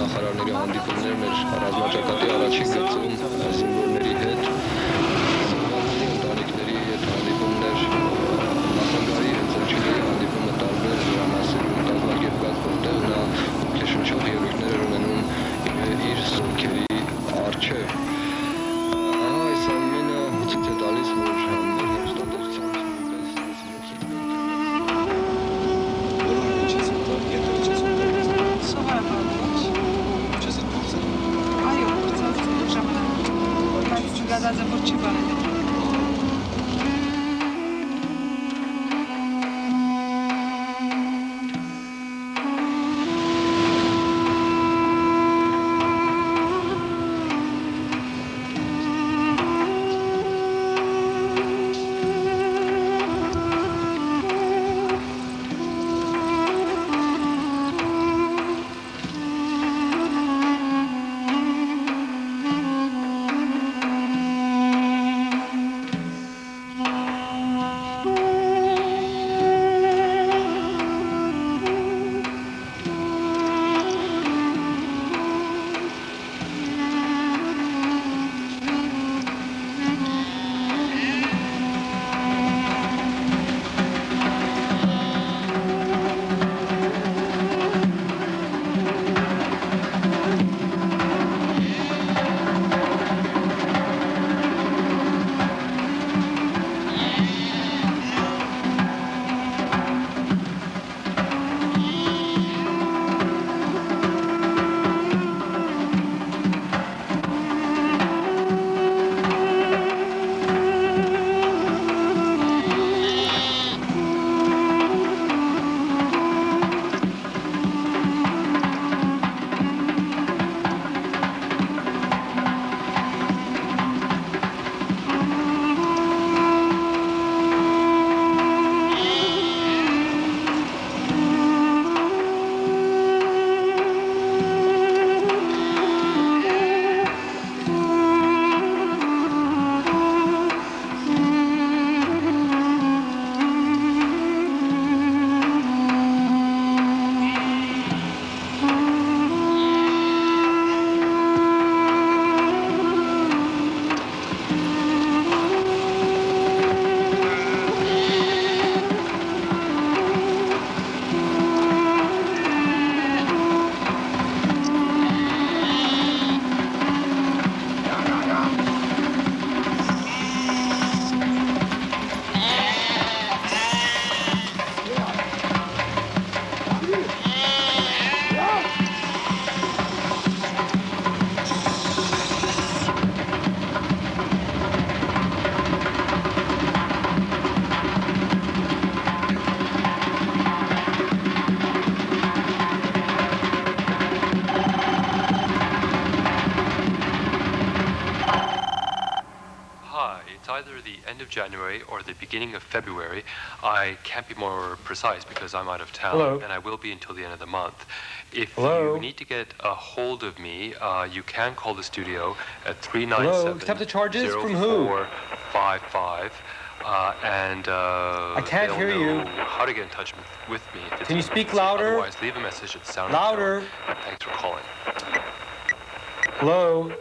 նախարարների հանդիպումներն էր ռազմաճակատի առաջին գծում զինվորների հետ, զինված ընտանիքների հետ հանդիպումներ, նախագահի հետ զրկիչների հանդիպումը տարբեր հյուրանոցներում կազմակերպված, որտեղ նա ոգեշնչող ելույթներ էր ունենում իր զորքերի առջև։ Այս ամենը ցույց է տալիս, որ մեր հեռուստատեսությամբ Gadazza principale. either the end of January or the beginning of February. I can't be more precise because I'm out of town. Hello? And I will be until the end of the month. If Hello? you need to get a hold of me, you can call the studio at Hello? Accept the charges? From who? 397-0455. I can't hear they'll you. know how to get in touch with me. If it's Can you an speak emergency. louder? Otherwise, leave a message at the sound Louder. of the tone. And thanks for calling. Hello?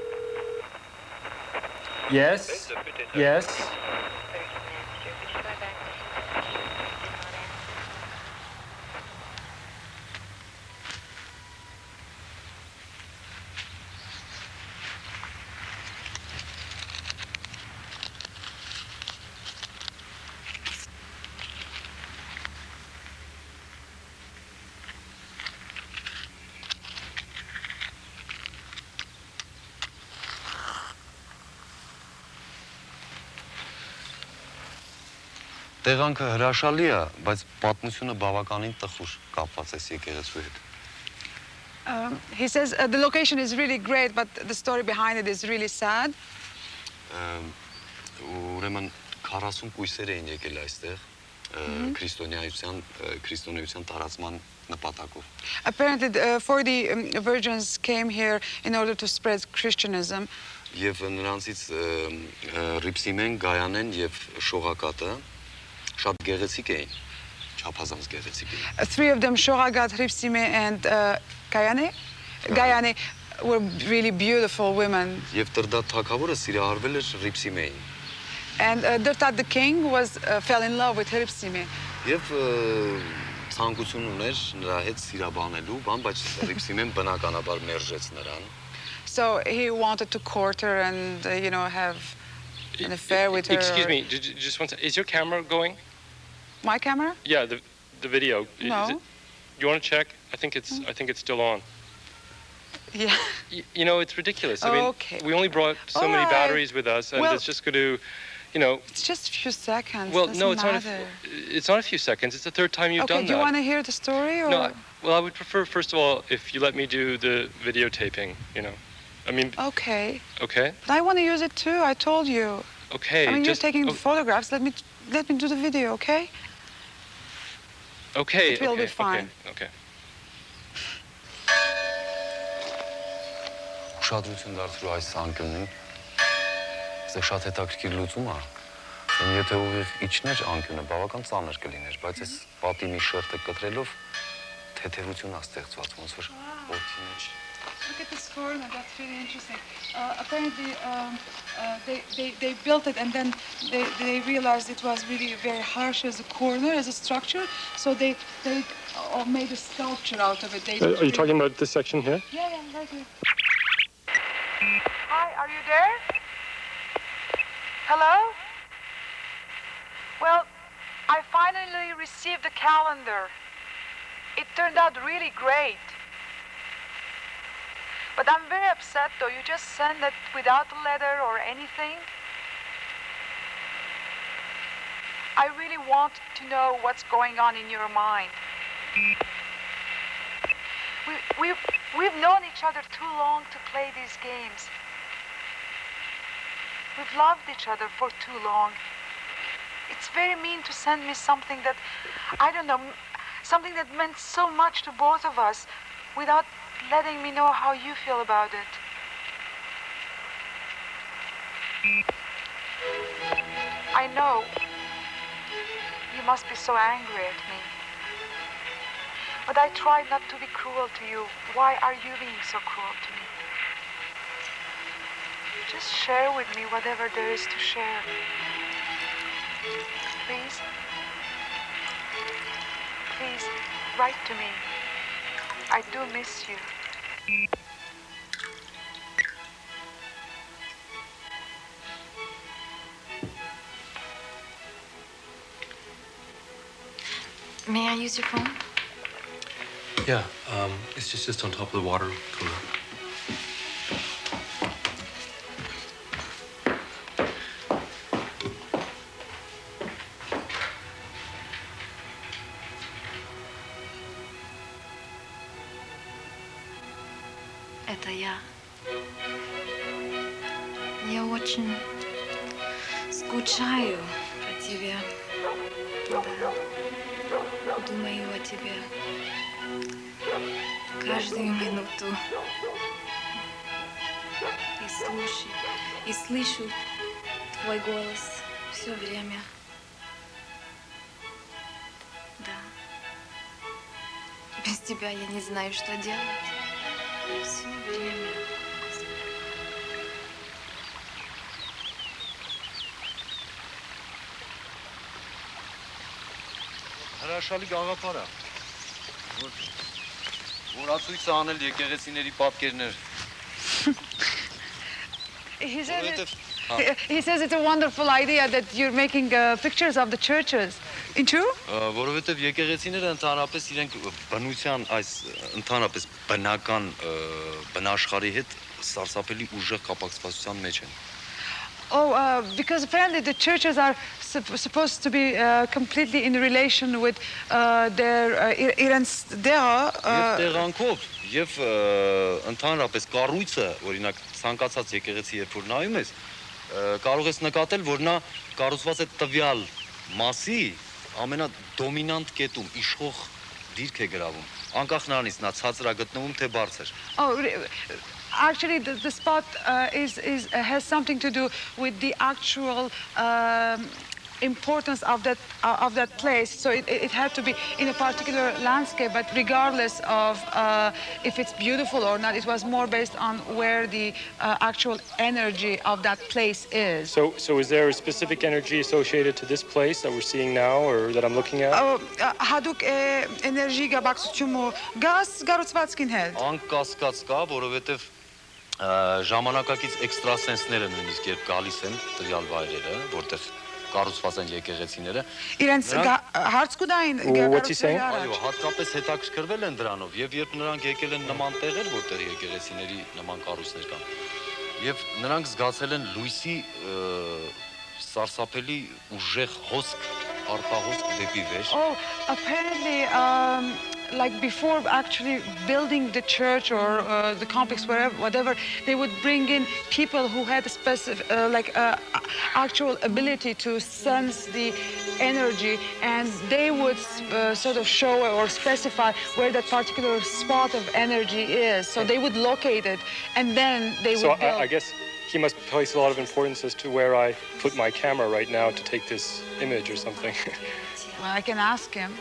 Yes? Yes? Տեղանքը հրաշալի է, բայց պատմությունը բավականին տխուր կապված է եկեղեցու հետ։ He says the location is really great, but the story behind it is really sad. Ուրեմն 40 կույսեր էին եկել այստեղ քրիստոնեության տարածման նպատակով։ Apparently, 40 virgins came here in order to spread Christianism. Եվ նրանցից Ռիփսիմեն, Գայանեն եւ Շողակատը շատ գեղեցիկ էին, չափազանց գեղեցիկ էին։ Three of them, Shoragat, Ripsime, and Gayane, were really beautiful women. Եվ Տրդատ թագավորը սիրահարվել էր Ռիփսիմեին։ And Dirtat the king fell in love with Ripsime. Եվ ցանկություն ուներ նրա հետ սիրաբանելու, բայց Ռիփսիմեն բնականաբար մերժեց նրան։ So he wanted to court her and, have an affair with her. Excuse me, just one second. Is your camera going? My camera? Yeah, the video. No. You want to check? I think it's still on. Yeah. It's ridiculous. I mean, Okay. we only brought so All many right. batteries with us, and Well, it's just going to, It's just a few seconds. Well, Doesn't no, it's matter. it's not a few seconds. It's the third time you've Okay, done do you that. want to hear the story? Or? No, I would prefer, first of all, if you let me do the videotaping, I mean, Okay. okay? But I want to use it too. I told you. Okay, I mean, just... you're taking the photographs. Let me do the video, okay? Okay, It will okay, be fine. Okay. Ուշադրություն դարձրու այս անկյունին։ Սա շատ հետաքրքիր լուծում է։ Եթե ուղիղ իջներ անկյունը, բավական ծանր կլիներ, բայց այս պատի մի շերտը կտրելով թեթևություն է ստեղծված, ոնց որ օդի մեջ։ Look at this corner. That's really interesting. Apparently, they built it and then they realized it was really very harsh as a corner, as a structure. So they made a sculpture out of it. Are you talking about this section here? Yeah, right here. Hi, are you there? Hello? Well, I finally received the calendar. It turned out really great. But I'm very upset, though. You just sent it without a letter or anything. I really want to know what's going on in your mind. We've known each other too long to play these games. We've loved each other for too long. It's very mean to send me something that, I don't know, something that meant so much to both of us without letting me know how you feel about it. I know you must be so angry at me. But I tried not to be cruel to you. Why are you being so cruel to me? Just share with me whatever there is to share. Please? Please, write to me. I do miss you. May I use your phone? Yeah, it's just on top of the water cooler. Это я. Я очень Скучаю по тебе. Да. Думаю о тебе. Каждую минуту. И слышу твой голос все время. Да. Без тебя я не знаю, что делать. Все время. Հրաշալի գաղափար է։ Որացույց անել եկեղեցիների պատկերներ։ He says it's a wonderful idea that you're making pictures of the churches. Ինչու՞։ Որովհետև եկեղեցիները ընդհանրապես իրենք բնության այս ընդհանրապես բնական բնաշխարհի հետ սարսափելի ուժեղ կապակցվածության մեջ են։ Because apparently the churches are supposed to be completely in relation with their իրենց դեղը Եվ տեղանքով եւ ընդհանրապես կառույցը, օրինակ ցանկացած եկեղեցի երբ որ նայում ես, կարող ես նկատել, որ նա կառուցված է տվյալ մասի ամենադոմինանտ կետում, իշխող դիրք է գրավում, անկախ նրանից նա ցածր է գտնվում թե բարձր։ Actually, the spot has something to do with the actual importance of that place. So it had to be in a particular landscape, but regardless of if it's beautiful or not, it was more based on where the actual energy of that place is. So is there a specific energy associated to this place that we're seeing now or that I'm looking at? Հատուկ էներգի գաբակցություն գազ գառուցվածքին հետ։ Անկասկած կա, որովհետև ժամանակակից էքստրասենսները նույնիսկ երբ գալիս են տվյալ վայրերը, որտեղ կառուցված են եկեղեցիները։ Իրենց հարց կուտային saying? Այո, հատկապես հետաքրքրվել են դրանով եւ երբ նրանք եկել են նման տեղեր, որտեղ եկեղեցիների նման կառույցներ կան, եւ նրանք զգացել են լույսի սարսափելի ուժեղ հոսք, արտահոսք դեպի վեր։ Apparently, like before actually building the church or the complex, whatever, they would bring in people who had a specific, actual ability to sense the energy, and they would sort of show or specify where that particular spot of energy is. So they would locate it, and then they would build. I guess he must place a lot of importance as to where I put my camera right now to take this image or something. Well, I can ask him.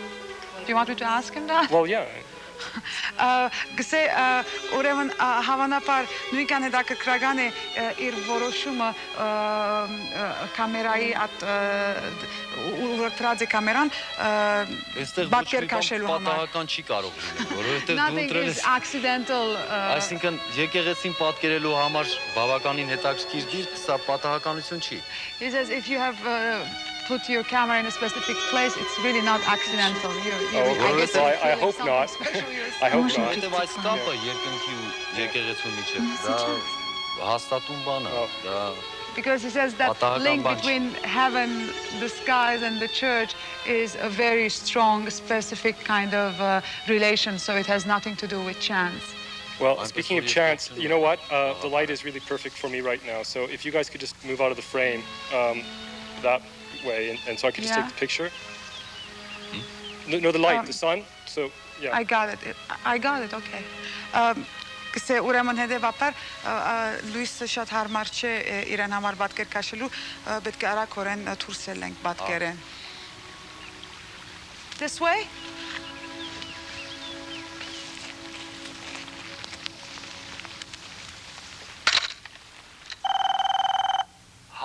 Do you want me to ask him that? Well, yeah. Գսե ուրեմն հավանաբար նույնքան հետաքրքրական է իր որոշումը կամերայի ուղղված է կամերան բակեր քաշելու համար։ Պատահական չի կարող լինել, որովհետև դու Nothing ընտրել is ես accidental. Այսինքն եկեղեցին պատկերելու համար բավականին հետաքրքիր դիրք, սա պատահականություն չի։ He says if you have put your camera in a specific place, it's really not accidental. I hope not. I hope not. Որովհետև այս կապը երկնքի ու եկեղեցու միջև դա հաստատուն բան է, դա Because he says that link between heaven, the skies, and the church is a very strong, specific kind of relation, so it has nothing to do with chance. Well, speaking of chance, you know what? The light is really perfect for me right now, so if you guys could just move out of the frame that way, and so I could just take the picture. No, the light, the sun, so yeah. I got it, okay. Գսե ուրեմն հետևաբար լույսը շատ հարմար չէ իրեն համար պատկեր քաշելու, պետք է արագորեն դուրսել ենք պատկերեն։ This way?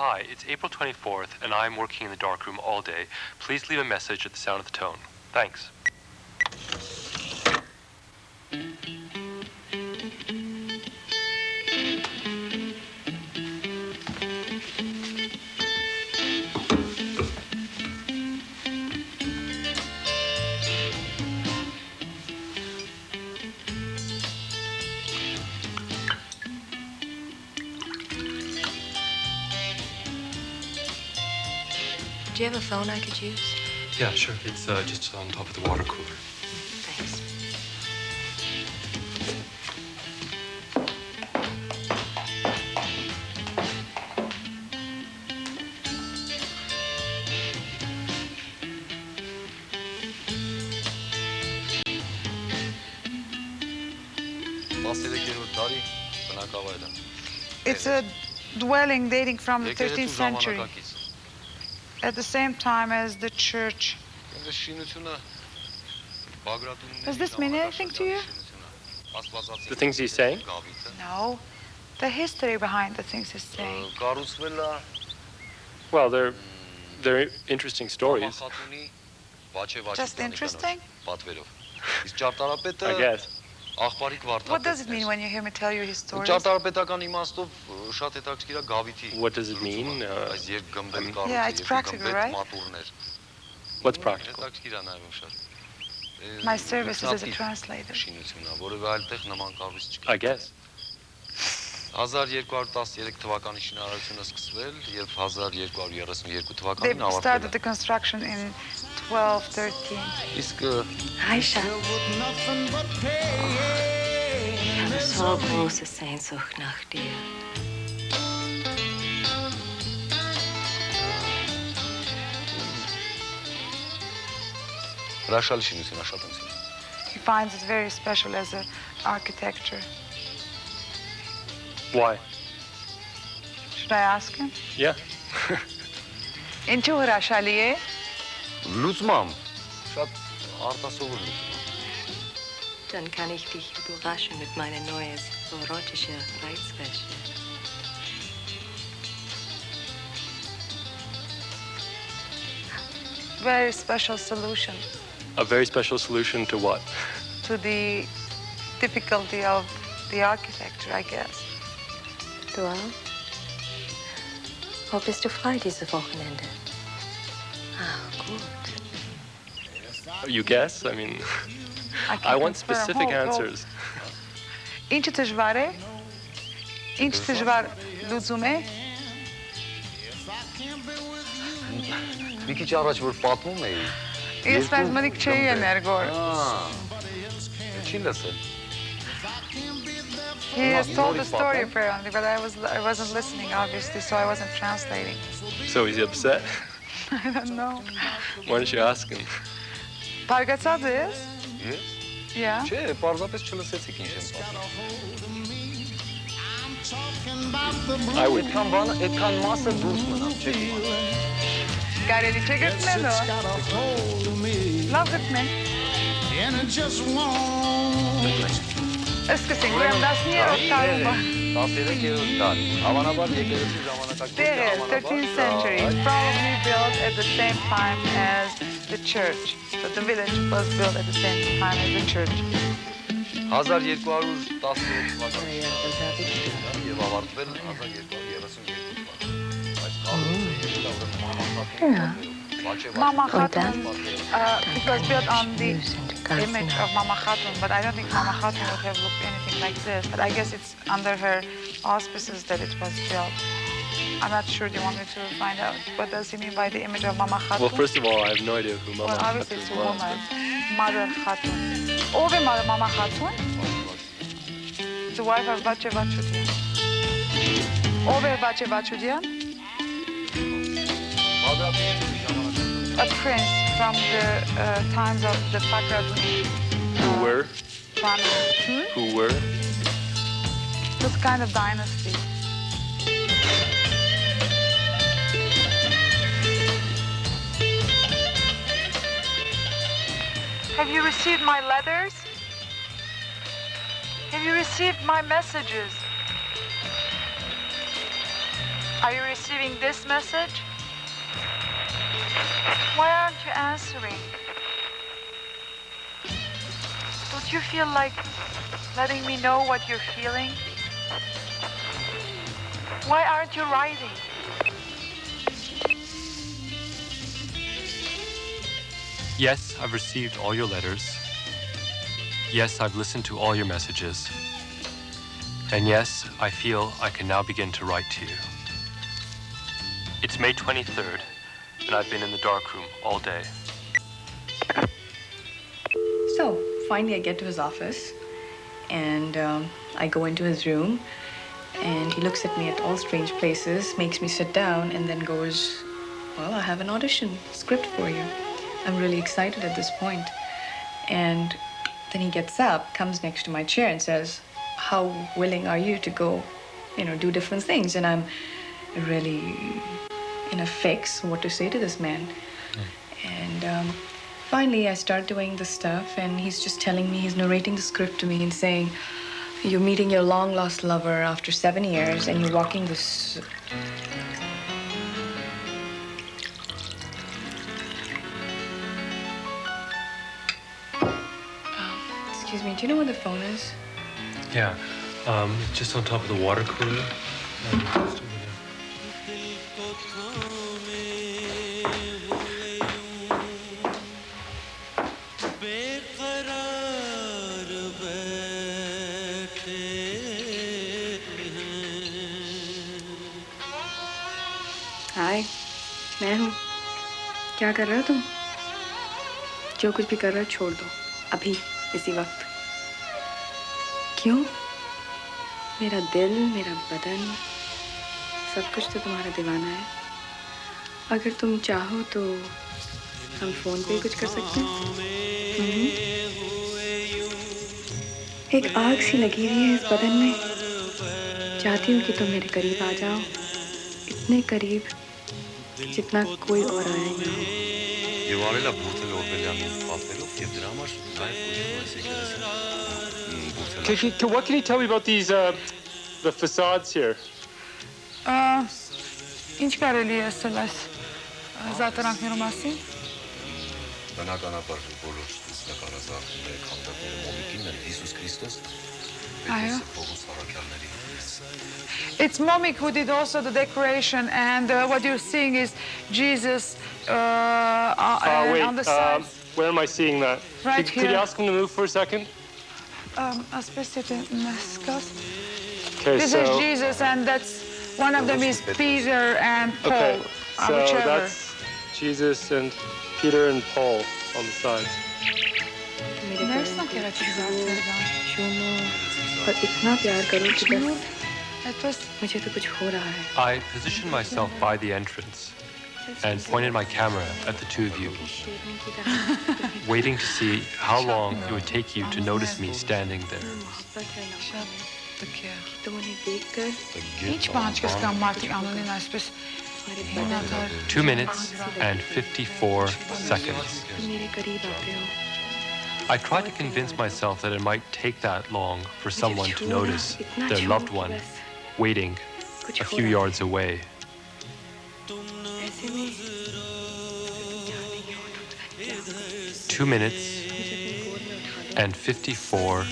Hi, it's April 24th, and I'm working in the darkroom all day. Please leave a message at the sound of the tone. Thanks. Do you have a phone I could use? Yeah, sure. It's just on top of the water cooler. Thanks. 17-րդ դարի բնակավայր է։ It's a dwelling dating from the Եկեղեցու 13th century, ժամանակակից։ at the same time as the church. Այս շինությունը Բագրատունիների Does this mean anything to you? Աստվածածին The things he's saying? գավիթը No. The history behind the things he's saying. կառուցվել է Well, they're interesting stories, Մամախատունի Վաչե Just interesting? պատվերով։ Իսկ ճարտարապետը I guess. Աղբարիկ What does it Վարդապետն mean է։ when you hear me tell you his stories? Ճարտարապետական իմաստով շատ հետաքրքիր է գավիթի։ What does it mean? Այս երկգմբել Yeah, it's կառույցը, practical, right? մատուրներ։ What's practical? Հետաքրքիր է նաև շատ։ My service is as a Ինքնատիպ translator. շինությունն է, որևէ այլ տեղ նման կառույց չկա։ I guess. 1213 թվականի շինարարությունը սկսվել եւ 1232 They թվականին ավարտվել started է։ the construction in 1213. Իսկ Reisha. Ich habe so große Sehnsucht nach dir. հրաշալի շինություն է, շատ եմ սիրում։ He finds it very special as an architecture. Why? Should I ask him? Yeah. Ինչու հրաշալի է? Լուծմամբ շատ արտասովոր լուծում է։ Dann kann ich dich überraschen mit meiner neuen erotischen Reizwäsche. Very special solution A very special solution to what? to the difficulty of the architecture, I guess. Du auch? Wo bist du frei dieses Wochenende? Ach, gut. You guess? I mean, can't I want confirm. specific Hold. answers. Ինչը դժվար է? Ինչ դժվար լուծում է? Մի քիչ առաջ որ պատմում էի։ Ես բայց մնիկ չէի էներգոր. Չի լսել։ He has told the story apparently, but I wasn't listening obviously, so I wasn't translating. So he's upset? I don't know. Why don't you ask him? Բարգացած ես? Ես։ Yeah. Չէ, պարզապես չլսեցիք ինչ եմ պատմում։ I would. Այդքան մասը դուրս մնամ, չէ՞ իմանա։ Կարելի չէ գտնելու։ Լավ գտնենք։ Սկսենք, ուրեմն 10-րդ տարում։ 13-րդ տարի։ Հավանաբար եկեղեցու ժամանակակից There is 13th century. It's probably built at the same time as the church. So the village was built at the same time as the church. 1217 թվականին եւ ավարտվել 1232 թվականին։ Բայց կառույցը եկել է Mama Khatun, it was built on the image of Mama Khatun, but I don't think Mama Khatun would have looked anything like this. But I guess it's under her auspices that it was built. I'm not sure. Do you want me to find out? What does he mean by the image of Mama Khatun? Well, first of all, I have no idea who Mama Well, obviously it's a Khatun was. woman. Mother Khatun. Ով է Mama Khatun? The wife of Vache Vachudyan. Ով է Vache Vachudyan? A prince from the times of the Pakratuni Who were? family. Who were? This kind of dynasty. Have you received my letters? Have you received my messages? Are you receiving this message? Why aren't you answering? Don't you feel like letting me know what you're feeling? Why aren't you writing? Yes, I've received all your letters. Yes, I've listened to all your messages. And yes, I feel I can now begin to write to you. It's May 23rd, and I've been in the darkroom all day. So, finally I get to his office, and I go into his room, and he looks at me at all strange places, makes me sit down, and then goes, well, I have an audition script for you. I'm really excited at this point. And then he gets up, comes next to my chair, and says, how willing are you to go, do different things? And I'm really in a fix what to say to this man. And finally, I start doing the stuff, and he's just telling me, he's narrating the script to me and saying, you're meeting your long-lost lover after 7 years, and you're walking this... Excuse me, do you know where the phone is? Yeah, just on top of the water cooler. Just over there. हाय, मैं हूँ। क्या कर रहे हो तुम? जो कुछ भी कर रहे हो छोड़ दो, अभी, इसी वक्त। क्यों? मेरा दिल, मेरा बदन, सब कुछ तो तुम्हारा दीवाना है। अगर तुम चाहो तो हम फोन पे कुछ कर सकते हैं। एक आग सी लगी हुई है इस बदन में। चाहती हूँ कि तुम मेरे करीब आ जाओ, इतने करीब जितना कोई और आया ही ना हो। Եվ արելա բուրդել օրբելյանին պատվերով եւ դրա համար նաև կոչվում այս եկեղեցին բուրդել։ What can you tell me about these the facades here? Ինչ կարելի է ասելես զարդարանքներու մասին։ Բնականաբար բոլոր նկարազարդումները քանդակները մոմիկին են Հիսուս Քրիստոս։ Այո։ Պողոս Արաքյանների։ It's Momik who did also the decoration, and what you're seeing is Jesus Wait, on the side. where am I seeing that? Right Could you here. ask him to move for a second? Okay, This is Jesus, and that's one of them is Peter and Paul. Okay, so whichever. that's Jesus and Peter and Paul on the sides. Nereden gelecek zaten? पर इतना प्यार करो कि बस It was मुझे तो कुछ हो रहा है। I positioned myself by the entrance and pointed my camera at the two of you, waiting to see how long it would take you to notice me standing there. Ինչ բան չկան մարդիկ անունին այսպես 2 minutes and 54 seconds. I tried to convince myself that it might take that long for someone to notice their loved one waiting a few yards away. Two minutes and 54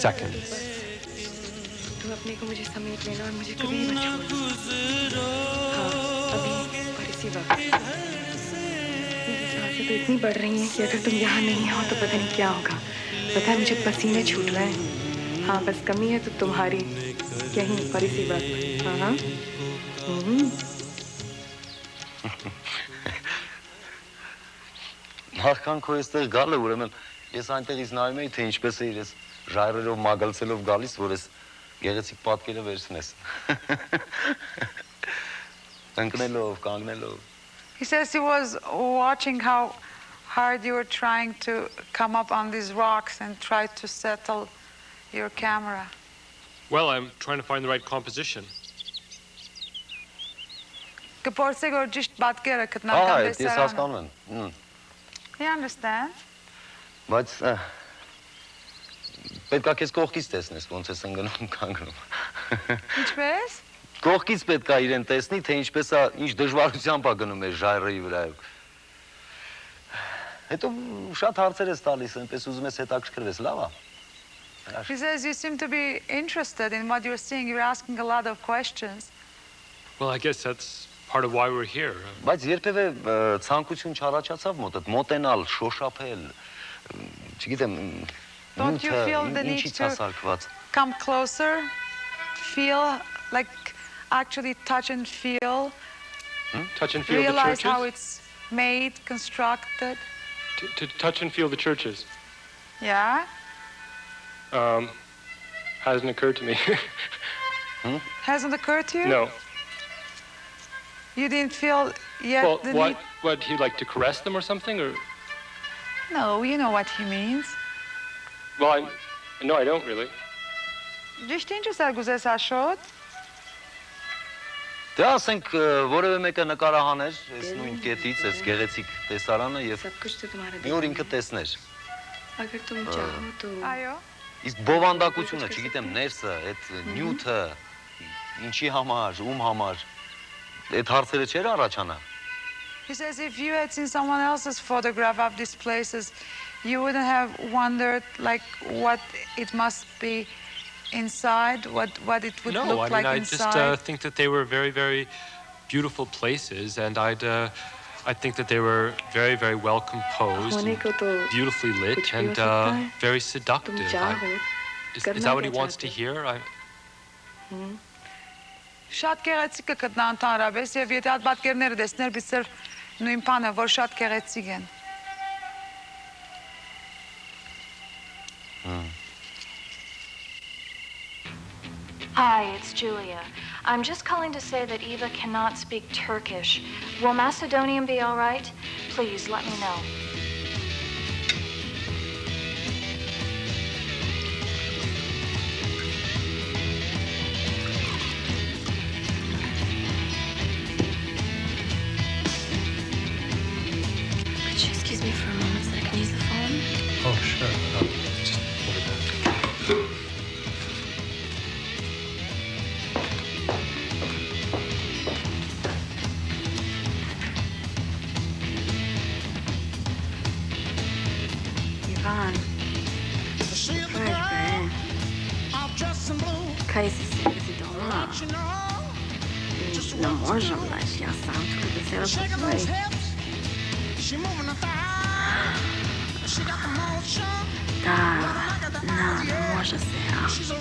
seconds. अपने को मुझे समेट लेना और मुझे कभी मत छोड़ना। हाँ, अभी और इसी वक्त। मेरी सांसें तो इतनी बढ़ रही हैं कि अगर तुम यहाँ नहीं हो तो पता नहीं क्या होगा। पता है मुझे पसीने छूट रहे हैं। हाँ, बस कमी है तो तुम्हारी यहीं पर इसी वक्त। हाँ हाँ। Նախքան քո այստեղ գալը ուրեմն ես այնտեղից նայում էի թե ինչպես է իրես ժայռերով մագլցելով գալիս որ ես գեղեցիկ պատկերը վերցնես։ Ընկնելով, կանգնելով։ He says he was watching how hard you were trying to come up on these rocks and try to settle your camera. Well, I'm trying to find the right composition. Կփորձեք որ ճիշտ պատկերը գտնական Ես հասկանում եմ։ You understand? Բայց պետք է քեզ կողքից տեսնես ոնց ես ընկնում կանգնում։ Ինչպես? Կողքից պետք է իրեն տեսնի թե ինչպես է ինչ դժվարությամբ է գնում է ժայռերի վրայով։ Հետո շատ հարցեր ես տալիս, այնպես ուզում ես հետաքրքրվես, լավ է։ He says you seem to be interested in what you're seeing. You're asking a lot of questions. Well, I guess that's part of why we're here. Բայց երբևէ ցանկություն չառաջացավ մոտդ մոտենալ, շոշափել, չգիտեմ, Don't you feel the need to come closer, feel like actually touch and feel, Touch and feel the realize churches? how it's made, constructed? To touch and feel the churches. Yeah? Hasn't occurred to me. Hasn't occurred to you? No. You didn't feel yet Well, the what? need? What, he'd like to caress them or something? Or No, you know what he means. well, no, I don't really. Ճիշտ ինչ ես գուզես աշոտ։ Դե ասենք որևէ մեկը նկարահաներ այս նույն կետից, այս գեղեցիկ տեսարանը եւ մի օր ինքը տեսներ։ Agar तुम चाहो तो Այո։ Իսկ բովանդակությունը, չգիտեմ, ներսը, այդ նյութը, ինչի համար, ում համար, այդ հարցերը չէր առաջանա։ He says if you had seen someone else's photograph of these places, you wouldn't have wondered like what it must be inside, what it would No, look I mean, like I inside. just think that they were very, very beautiful places, and I think that they were very, very well composed, and beautifully lit, and very seductive. Is that what he wants to hear? Շատ գեղեցիկ է գտնա ընդհանրապես եւ եթե այդ պատկերները տեսներ բիցեր նույն բանը որ շատ գեղեցիկ են։ Hi, it's Julia. I'm just calling to say that Eva cannot speak Turkish. Will Macedonian be all right? Please let me know. Could you excuse me for a moment so I can use the phone? Oh, sure. Just over there. Ivan. Кайся си дома. Не можем, знаеш, аз сам тук да се разпочвай. Да, не може сега.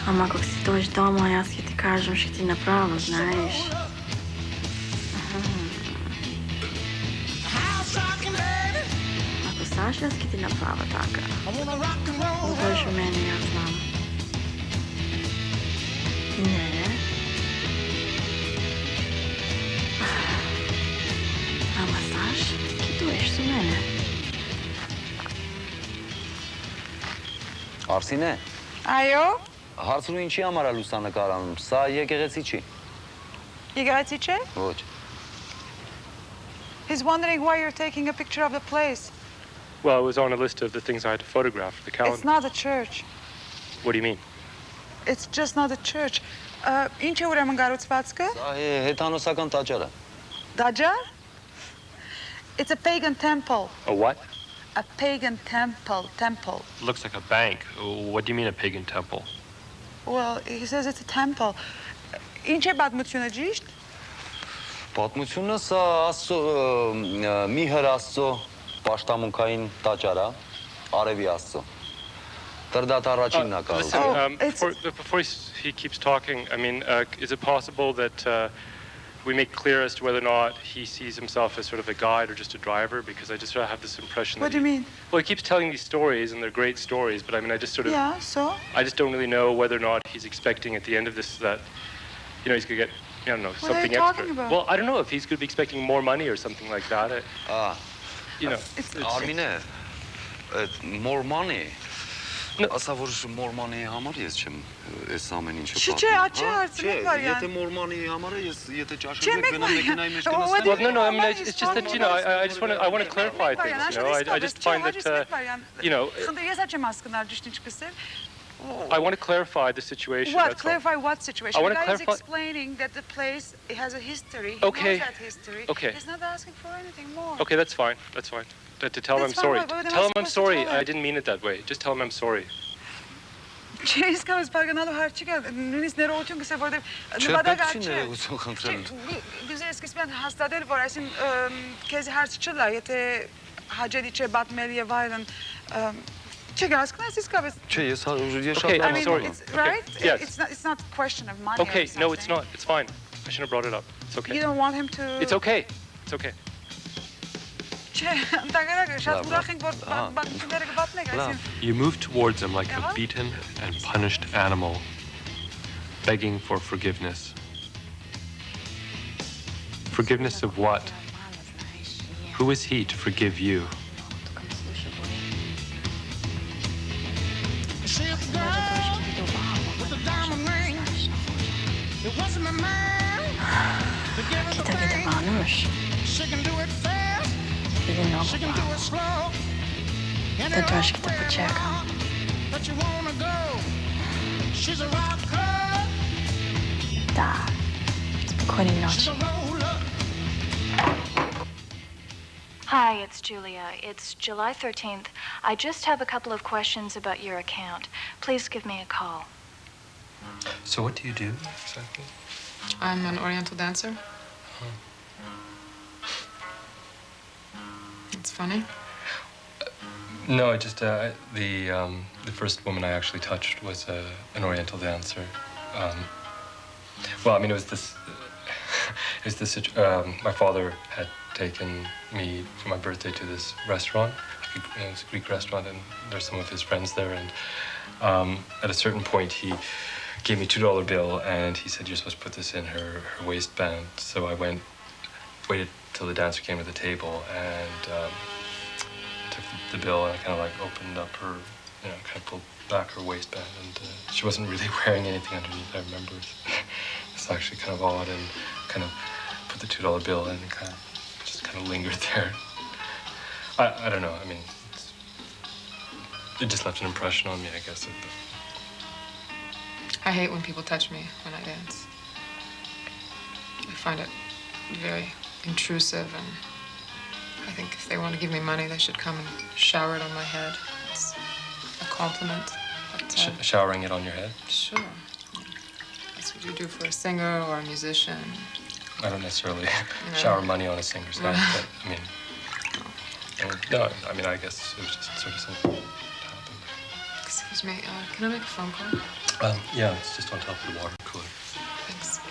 Ама ако си дойдеш дома, аз ще ти кажем, ще ти направя, знаеш. Ако Саша, аз ще ти направя така. Дойдеш у мене, аз знам. Не. Ама Саш, ти дойдеш у мене. Արսինե, Այո։ հարցրու ինչի համար է լուսանկարանում, սա եկեղեցի չի։ Եկեղեցի չէ։ Ոչ։ He's wondering why you're taking a picture of the place. Well, it was on a list of the things I had to photograph for the calendar. It's not a church. What do you mean? It's just not a church. Ինչ է ուրեմն գառուցվածքը։ Սա հեթանոսական տաճար է։ Դաջար։ It's a pagan temple. A what? A pagan temple. Looks like a bank. What do you mean a pagan temple? Well, he says it's a temple. Ինչ է պատմությունը ճիշտ։ Պատմությունը սա Աստծո մի հրաստծո պաշտամունքային տաճար է, Արևի Աստծո։ Դրդատ առաջինն է կառուցել։ Listen, before he keeps talking, I mean, is it possible that we make clear as to whether or not he sees himself as sort of a guide or just a driver? Because I just sort of have this impression What that do you mean? Well, he keeps telling these stories, and they're great stories, but I mean, I just sort of... Yeah, so? I just don't really know whether or not he's expecting at the end of this that, you know, he's going to get, I don't know, What are something you extra. talking about? Well, I don't know if he's going to be expecting more money or something like that. You know. Արմինե, more money։ No. Ասա որ more money-ի համար ես չեմ այս ամեն ինչը Չէ, աչի հարցնի վարյան։ Եթե more money-ի համար է, ես եթե Չէ, ճաշելու մեկ գնամ մեքենայի մեջ կնստեմ։ Well, no, I mean, it's just that, you know, I want to clarify things, you know. I just find that, you know, Ես աչեմ հասկնալ ճիշտ ինչ կսել։ I want to clarify the situation. What? That's all. Clarify what situation? I The wanna guy is clarify- explaining that the place has a history. Okay. He knows that history. Okay. He's not asking for anything more. Okay, that's fine. That's fine. To tell him I'm That's fine, sorry. but then Tell I'm him I'm supposed to sorry. tell him. I didn't mean it that way. Just tell him I'm sorry. Չէ, իսկապես բարգանալու հարց չի կա, նույնիսկ ներողություն կսե, որտեղ Չէ, նպատակը պետք չի ներողություն խնդրել։ Գուզե սկսպյան հաստատել, որ այսին քեզ հարց չլա, եթե հաջելի չէ պատմել եւ այլն, չէ, հասկանաս իսկապես։ Չէ, ես Okay, շատ I I'm mean, sorry. it's right? Okay, yes. It's not a question of money. Okay, or no, it's something. not. It's fine. I shouldn't have brought it up. It's okay. You don't want him to. It's okay. It's okay. Չէ, ընդհանրապես շատ Լավ, ուրախ ենք, որ ահա։ բանությունները կպատնեք, այսին։ You move towards him like a Yeah. beaten and punished animal, begging for forgiveness. Forgiveness of what? Who is he to forgive you? Може, той ще ви добавя. Kita gidip anlamış. Hindi na ako pa. Tatuaż kita poczekam. Tak. Spokojnej nocy. Hi, it's Julia. It's July 13th. I just have a couple of questions about your account. Please give me a call. So what do you do exactly? I'm an Oriental dancer. It's funny. No, I just the first woman I actually touched was an Oriental dancer. Well, I mean, it was this. My father had taken me for my birthday to this restaurant. It was a Greek restaurant, and there's some of his friends there. And at a certain point, he gave me a $2 bill, and he said, "You're supposed to put this in her waistband." So I waited till the dancer came to the table, and took the bill, and I kind of like opened up her, kind of pulled back her waistband, and she wasn't really wearing anything underneath. I remember it's actually kind of odd, and kind of put the $2 bill in and kind of lingered there. I don't know. I mean, it just left an impression on me, I guess. I hate when people touch me when I dance. I find it very intrusive, and I think if they want to give me money, they should come and shower it on my head. It's a compliment. But, showering it on your head? Sure. That's what you do for a singer or a musician. I don't necessarily shower money on a singer's head, but I mean, no, I mean, I guess it was just sort of something that happened. Excuse me, can I make a phone call? Yeah, it's just on top of the water cooler. Thanks.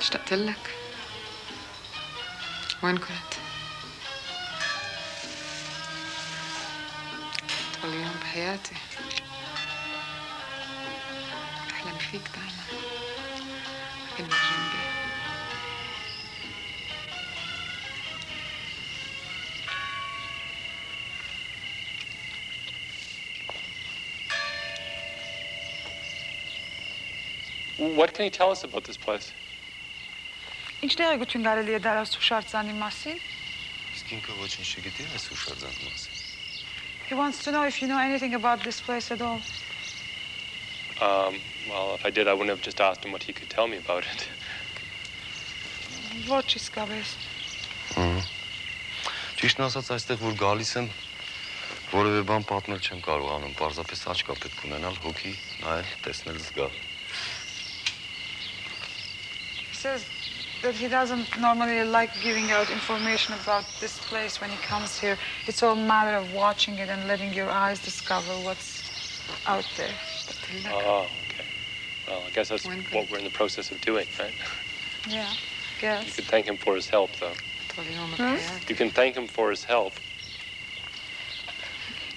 اشتقت لك. وين كنت؟ طول اليوم بحياتي. بحلم فيك دايما. كأنك جنبي. What can you tell us about this place? Ինչտեղ եք կարելի է դարած Շուշարձանի մասին? Իսկ ինքը ոչինչ չգիտի այս Շուշարձանի մասին։ He wants to know if you know anything about this place at all. Well, if I did, I wouldn't have just asked him what he could tell me about it. Ոչ իսկապես։ Ճիշտն ասած, այստեղ որ գալիս եմ, որևէ բան պատմել չեմ կարողանում, պարզապես աչք կա պետք ունենալ, հոգի, նայել, տեսնել, զգալ։ He says that he doesn't normally like giving out information about this place when he comes here. It's all a matter of watching it and letting your eyes discover what's out there. Oh, okay. Well, I guess that's what we're in the process of doing, right? Yeah, guess. You could thank him for his help, though. You can thank him for his help.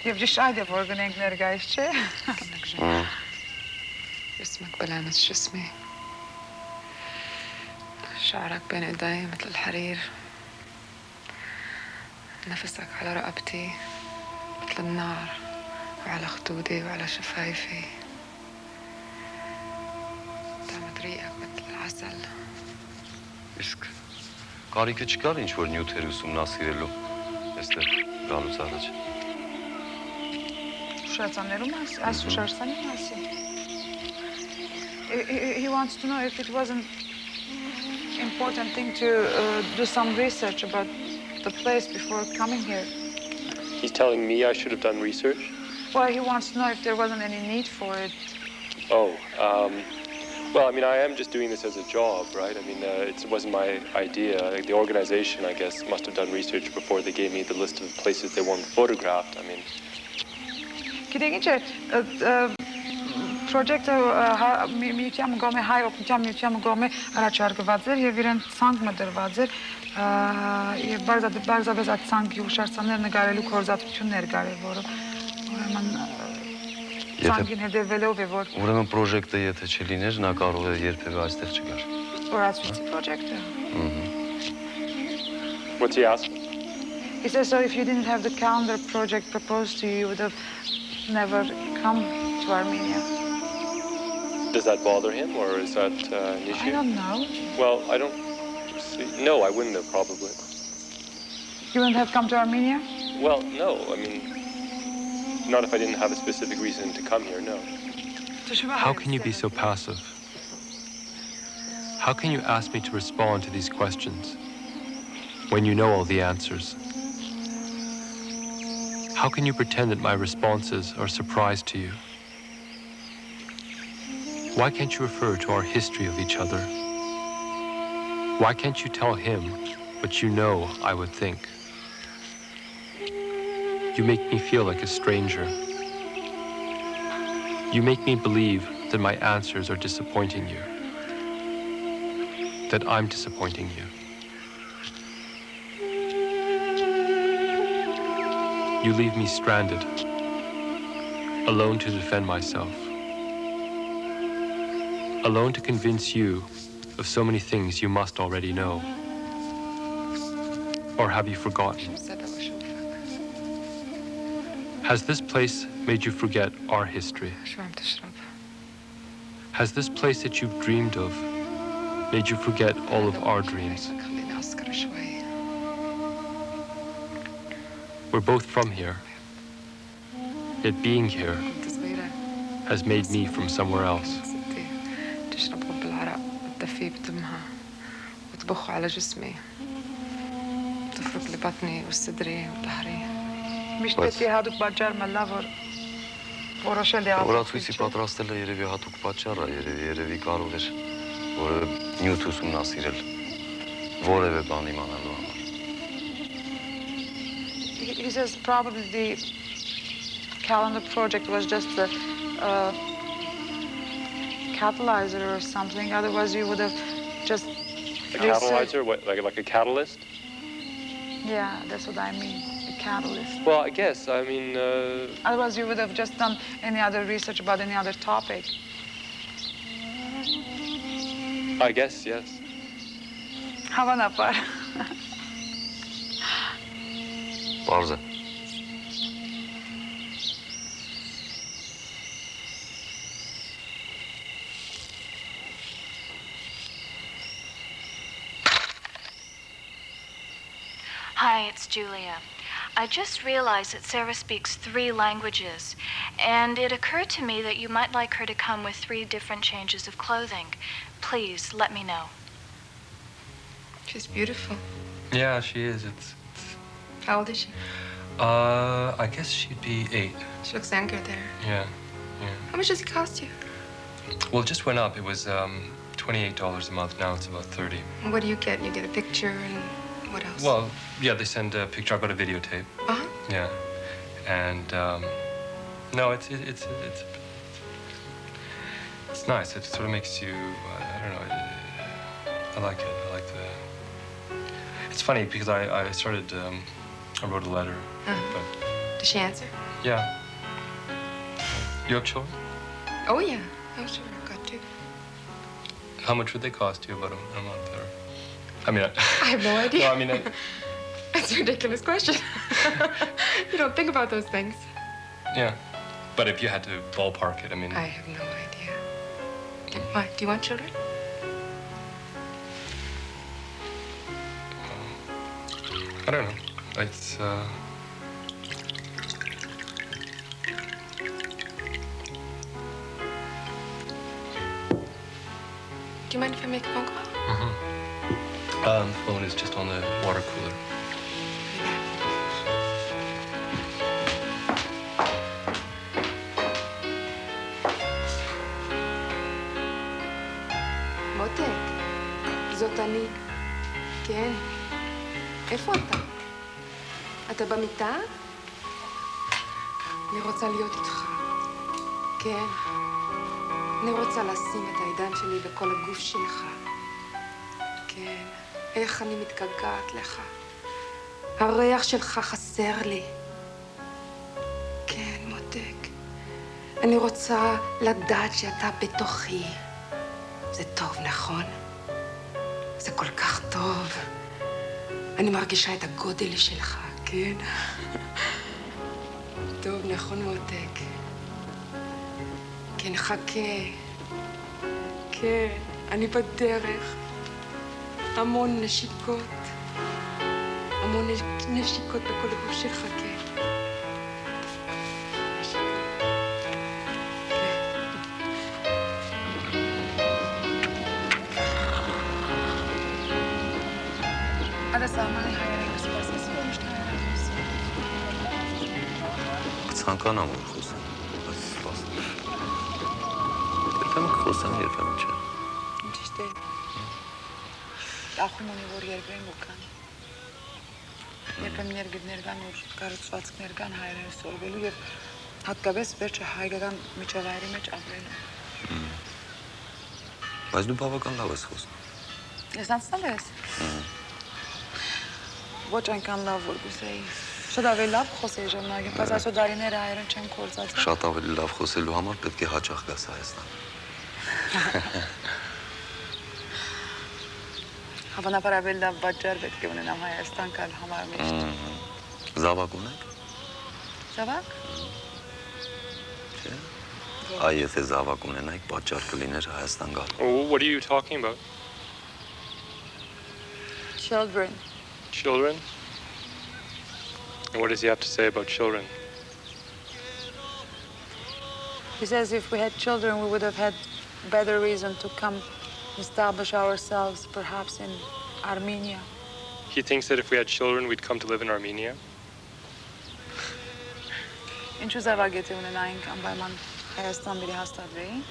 Եվ ճիշտ է որ գնենք ներկայիս, չէ։ اسمك بلامس جسمي. شعرك بين ايدي مثل الحرير. نفسك على رقبتي مثل النار وعلى خدودي وعلى شفايفي. طعمة ريقك مثل العسل. Իսկ կարիքը չկար ինչ-որ նյութեր ուսումնասիրելու այստեղ գալուց առաջ։ Շուշարձաններում այս Շուշարձանի մասին։ He wants to know if it wasn't important thing to do some research about the place before coming here. He's telling me I should have done research? Well, he wants to know if there wasn't any need for it. Oh, well, I mean, I am just doing this as a job, right? I mean, it wasn't my idea. Like, the organization, I guess, must have done research before they gave me the list of places they want photographed. I mean... Գիտեք ինչ է, Պրոջեկտը միության գոմե հայ օգնության միության գոմե առաջարկված էր եւ իրեն ցանկ մտրված էր եւ բարձրապես այդ ցանկի հուշարձաններ նկարելու կորզատություններ կարեւորը ուրեմն ցանկին հետևելով է որ ուրեմն պրոջեկտը եթե չլիներ նա կարող է երբևէ այստեղ չգար Որացույցի պրոջեկտը What's he asking? He says so if you didn't have the calendar project proposed to you, you would have never come to Armenia. Does that bother him, or is that an issue? I don't know. Well, I don't see. No, I wouldn't have probably. You wouldn't have come to Armenia? Well, no. I mean, not if I didn't have a specific reason to come here, no. How can you be so passive? How can you ask me to respond to these questions when you know all the answers? How can you pretend that my responses are a surprise to you? Why can't you refer to our history of each other? Why can't you tell him what you know I would think? You make me feel like a stranger. You make me believe that my answers are disappointing you, that I'm disappointing you. You leave me stranded, alone to defend myself, alone to convince you of so many things you must already know. Or have you forgotten? Has this place made you forget our history? Has this place that you've dreamed of made you forget all of our dreams? We're both from here, yet being here has made me from somewhere else. Օրացույցի պատրաստելը երևի հատուկ պատճառ է, երևի կարող էր որևէ նյութ ուսումնասիրել, որևէ բան իմանալու համար. He says probably the calendar project was just a catalyzer or something. Otherwise, you would have just A catalyzer? What, like a catalyst? Yeah, that's what I mean. A catalyst. Well, I guess. I mean. Otherwise, you would have just done any other research about any other topic. I guess, yes. Havanapar. Պարզ է. Hi, it's Julia. I just realized that Sarah speaks 3 languages, and it occurred to me that you might like her to come with 3 different changes of clothing. Please, let me know. She's beautiful. Yeah, she is. How old is she? I guess she'd be 8. She looks younger there. Yeah. How much does it cost you? Well, it just went up. It was $28 a month. Now it's about $30. And what do you get? You get a picture and what else? Well, yeah, they send a picture. I've got a videotape. Uh-huh. Yeah. And no, it's nice. It sort of makes you, I don't know. I like it. I like the. It's funny because I started. I wrote a letter. But Does she answer? yeah. You have children? Oh yeah. Oh sure, I've got 2. How much would they cost you about a month? Or, I mean, I have no idea. No, I mean, That's a ridiculous question. You don't think about those things. yeah. But if you had to ballpark it, I mean. I have no idea. Why? Do you want children? I don't know. It's Do you mind if I make a phone call? the phone is just on the water cooler. מותק, זאת אני. כן. איפה אתה? אתה במיטה? אני רוצה להיות איתך. כן. אני רוצה לשים את הידיים שלי בכל הגוף שלך. כן, איך אני מתגעגעת לך. הריח שלך חסר לי. כן, מותק. אני רוצה לדעת שאתה בתוכי. זה טוב, נכון? זה כל כך טוב. אני מרגישה את הגודל שלך, כן? טוב, נכון, מותק. כן, חכה. כן, אני בדרך. המון נשיקות. המון נשיקות בכל הגוף שלך, כן. עד הסאמה אני חיירים בספסס ומשתהר אחוס. Կցանկանամ որ խոսեմ, բայց սպասեմ։ Երբեմն կխոսեմ, երբեմն չէ։ Ճիշտ է։ Ախում ունի, որ երկրեն գուքան։ Երբեմն երգիրներ կան, որ կառուցվածքներ կան հայերեն սորվելու և հատկապես վերջը հայկական միջավայրի մեջ ապրելու։ Բայց դու բավական լավ ես խոսում։ Ես անցնել ես։ Ոչ այնքան լավ, որ գուսեի։ Շատ ավելի լավ խոսեի ժամանակին, բայց այսօր դարիները հայերեն չեն կործած։ Շատ ավելի լավ խոսելու համար պետք է հաճախ գաս Հայաստան։ Հավանաբար ավելի լավ պատճառ պետք է ունենամ Հայաստան գալ համար միշտ։ Զավակ ունեք։ Զավակ։ Չէ։ Այ եթե զավակ ունենայիք, պատճառ կլիներ Հայաստան գալ։ What are you talking about? Children. Children? And what does he have to say about children? He says if we had children, we would have had better reason to come establish ourselves, perhaps in Armenia. He thinks that if we had children, we'd come to live in Armenia? Ինչու զավակ եթե ունենայինք անպայման Հայաստան բերի հաստատվեինք։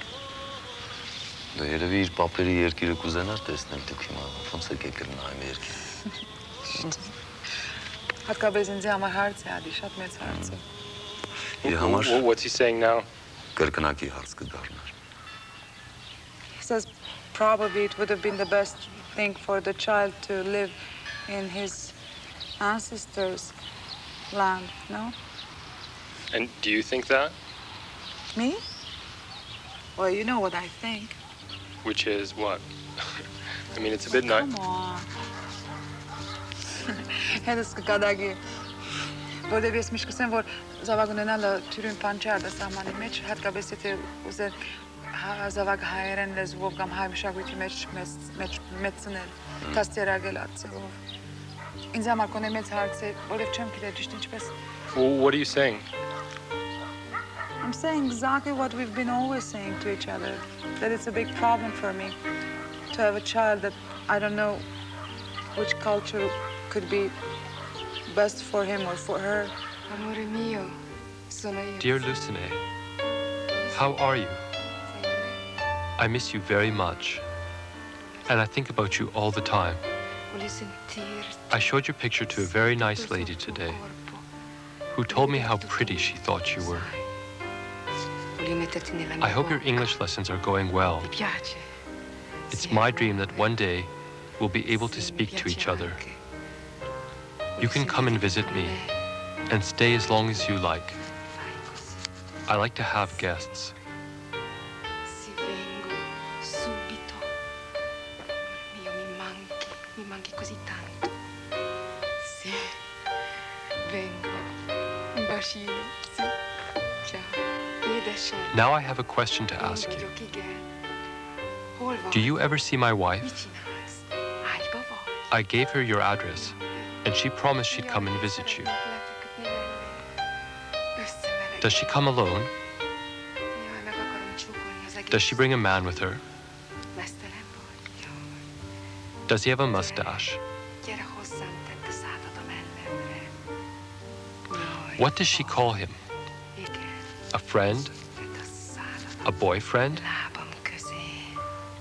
Դու երևի իր պապերի երկիրը կուզենար տեսնել դուք հիմա ոնց եք եկել նայում երկիրը։ Հատկապես ինձ համար հարց է ադի, շատ մեծ հարց է։ Իր համար What's he saying now? կրկնակի հարց կդառնար։ He says probably it would have been the best thing for the child to live in his ancestors' land, no? And do you think that? Me? Well, you know what I think. Which is what? I mean, it's a bit nice. Come on. Հետս կկադագի, որտև ես միշտ կսեմ, որ զավակ ունենալը թյուրին բան չէ արտասահմանի մեջ, հատկապես եթե ուզեր զավակ հայերեն լեզվով կամ հայ մշակույթի մեջ մեծնել, դաստիարակել արձեղով։ Ինձ համար կոնե մեծ հարց է, որտև չեմ գիտեր ճիշտ ինչպես։ What are you saying? I'm saying exactly what we've been always saying to each other, that it's a big problem for me to have a child that I don't know which culture could be best for him or for her. Amore mio, sono io. Dear Lucine, how are you? I miss you very much, and I think about you all the time. I showed your picture to a very nice lady today, who told me how pretty she thought you were. I hope your English lessons are going well. It's my dream that one day we'll be able to speak to each other. You can come and visit me and stay as long as you like. I like to have guests. Sì, vengo subito. Mio, mi manchi così tanto. Sì, vengo. Un bacino, sì. Ciao. Now I have a question to ask you. Do you ever see my wife? I gave her your address, and she promised she'd come and visit you. Does she come alone? Does she bring a man with her? Does he have a mustache? What does she call him? A friend? A boyfriend?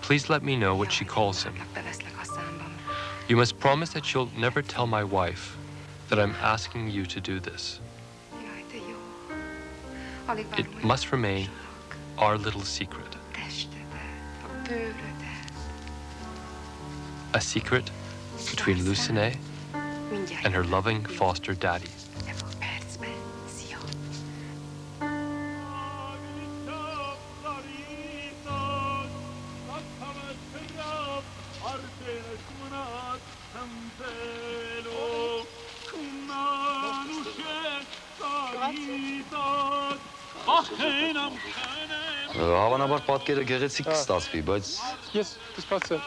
Please let me know what she calls him. You must promise that you'll never tell my wife that I'm asking you to do this. It must remain our little secret. A secret between Lucine and her loving foster daddy. Հավանաբար պատկերը գեղեցիկ կստացվի, բայց Yes, this part's it.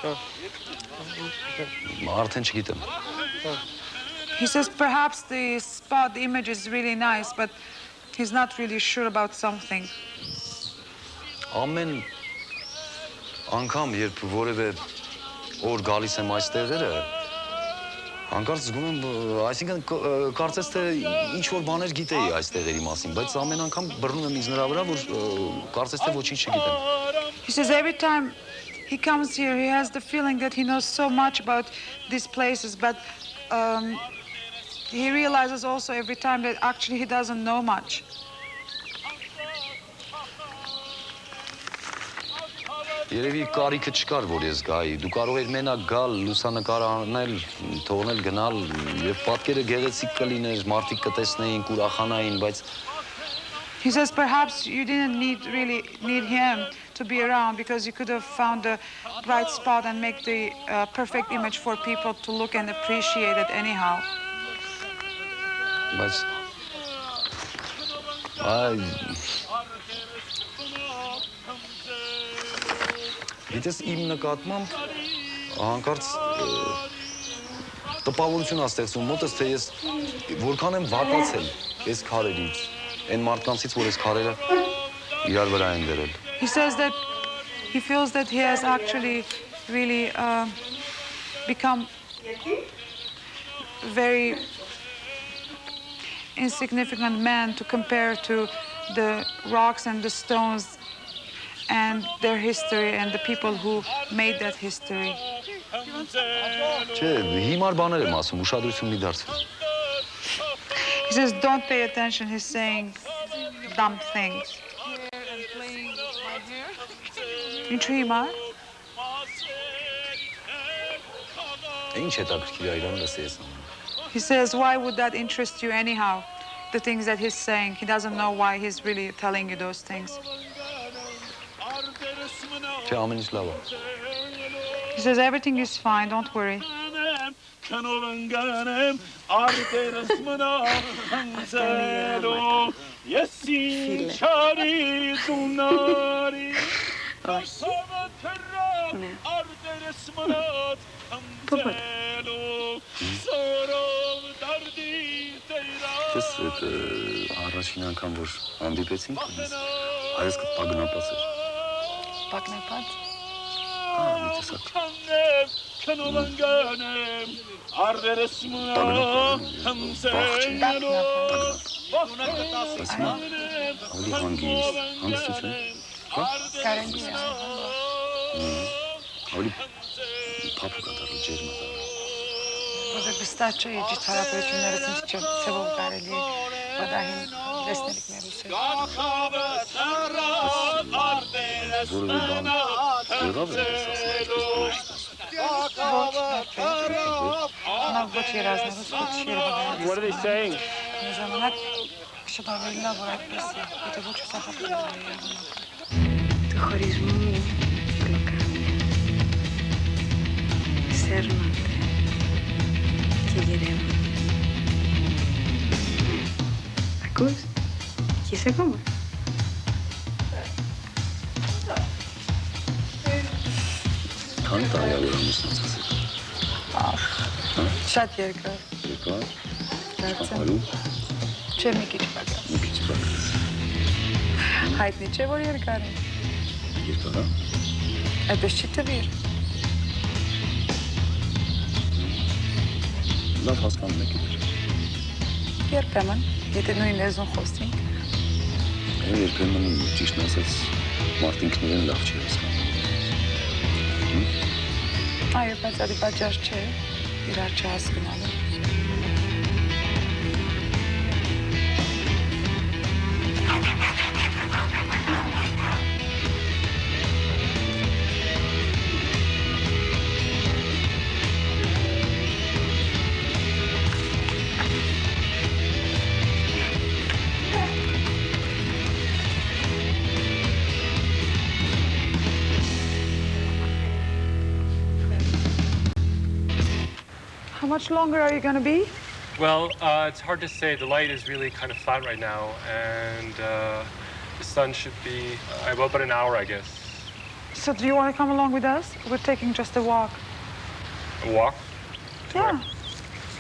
արդեն չգիտեմ։ He says perhaps the spot, the image is really nice, but he's not really sure about something. Ամեն անգամ, երբ որևէ օր գալիս եմ այստեղերը, հանկարծ զգում եմ, այսինքն կարծես թե ինչ որ բաներ գիտեի այստեղերի մասին, բայց ամեն անգամ բռնում եմ ինձ նրա վրա, որ կարծես թե ոչինչ չգիտեմ։ He says every time he comes here, he has the feeling that he knows so much about these places, but he realizes also every time that actually he doesn't know much. Երևի կարիքը չկար, որ ես գայի։ Դու կարող ես մենակ գալ, լուսանկար անել, թողնել գնալ, եւ պատկերը գեղեցիկ կլիներ, մարդիկ կտեսնեին, կուրախանային, բայց He says perhaps you didn't really need him to be around because you could have found the right spot and make the perfect image for people to look and appreciate it anyhow. Բայց Գիտես իմ նկատմամբ հանկարծ տպավորություն ա ստեղծում մոտս, թե ես որքան եմ վատացել այս քարերից, այն մարդկանցից, որ այս քարերը իրար վրա են դրել։ He says that he feels that he has actually really become very insignificant man to compare to the rocks and the stones and their history and the people who made that history. Չէ, հիմար բաներ եմ ասում, ուշադրություն մի դարձրու։ He says, don't pay attention, he's saying dumb things. Ինչու հիմար? Ինչ հետաքրքիր է իրան լսի ես անում։ He says, why would that interest you anyhow? The things that he's saying, he doesn't know why he's really telling you those things. Չէ, ամեն ինչ լավ է։ He says, everything is fine, don't worry. Ես առաջին անգամ որ հանդիպեցինք, հայրս կտագնապած էր։ Տագնապած։ Մի տեսակ։ Ավելի հանգստություն, հա? Կարելի է։ Ավելի փափուկ ա դառնում, ջերմ ա դառնում։ Բստաճը իջի հարաբերություններից ինչ ծևով կարելի է վադահին լեսնելիք ներուսել։ Որովի բան եղավ է ես ասել, ոչ երազներուս, ոչ երվագարից։ What are they saying? Ժամանակ շտավելնա, որ այդպես է, եթե ոչ սախապել է։ Το χωρισμό μου κλοκάνει. Σέρνονται και γυρεύονται. Ακούς? Κι είσαι ακόμα. Քանի տարի ա որ ամուսնացած եք։ Շատ երկար։ Երկար։ Դարձա։ Հարում։ Չէ, մի քիչ բակաս։ Մի քիչ բակաս։ Հայտնի չէ, որ երկար է։ Երկար ա։ Այդպես չի տվիր։ Լավ հասկանում եք իրար։ Երբեմն, եթե նույն լեզուն խոսենք։ Երբեմն ճիշտ ասած մարդ ինքնուրույն լավ չի հասկանում։ Այո, բայց այդ պատճառ չէ, իրար չհասկանալու։ much longer are you going to be? Well, it's hard to say. The light is really kind of flat right now, and the sun should be about an hour, I guess. So do you want to come along with us? We're taking just a walk. A walk? Yeah.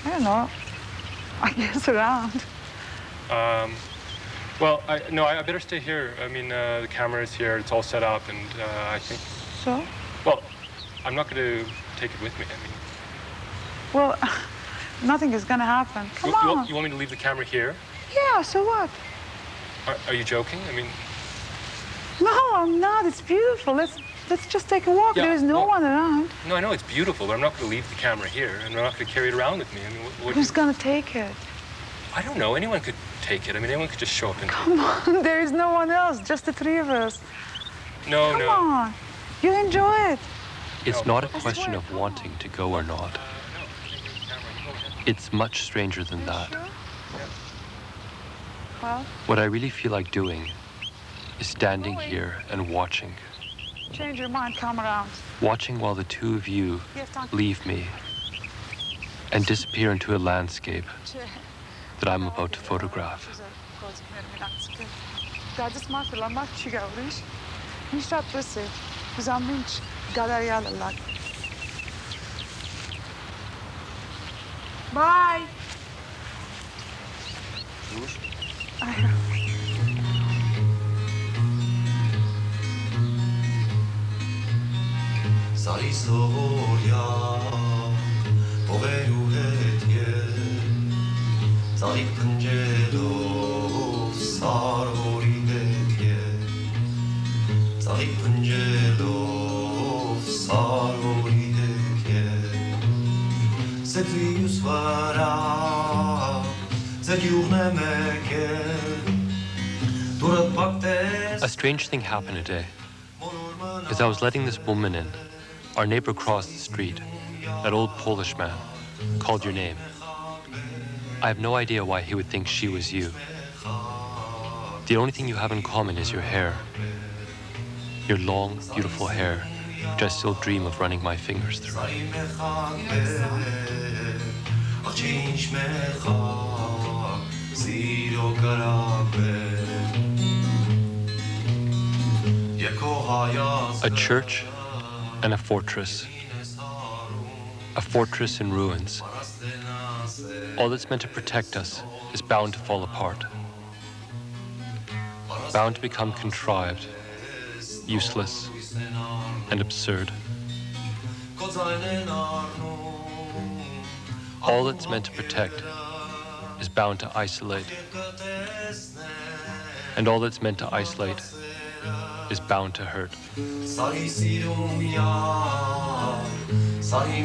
I don't know. I guess around. Well, I better stay here. I mean, the camera is here. It's all set up, and I think... So? Well, I'm not going to take it with me. I mean... Well, nothing is going to happen. Come on. You want me to leave the camera here? Yeah, so what? Are you joking? I mean... No, I'm not. It's beautiful. Let's just take a walk. Yeah, There is no one around. No, I know it's beautiful, but I'm not going to leave the camera here, and I'm not going to carry it around with me. I mean, Who's going to take it? I don't know. Anyone could take it. I mean, anyone could just show up and... Come on, there is no one else, just the three of us. No. Come on, you enjoy it. It's not a question of wanting to go or not. It's much stranger than that. Well? What I really feel like doing is standing here and watching. Change your mind, come around. Watching while the two of you leave me and disappear into a landscape that I'm about to photograph. Bye. Ծաղիկ փնջելով սարորի հետ Ծաղիկ փնջելով սարորի հետ Սեծիուս վրա Ձեր յուղն է մեկել Դուրդ բակտես A strange thing happened today. As I was letting this woman in, our neighbor crossed the street, that old Polish man, called your name. I have no idea why he would think she was you. The only thing you have in common is your hair. Your long, beautiful hair, which I still dream of running my fingers through. A church and a fortress. A fortress in ruins. All that's meant to protect us is bound to fall apart. Bound to become contrived, useless, and absurd. All that's meant to protect is bound to isolate. And all that's meant to isolate is bound to hurt. Sari sirun yar, sari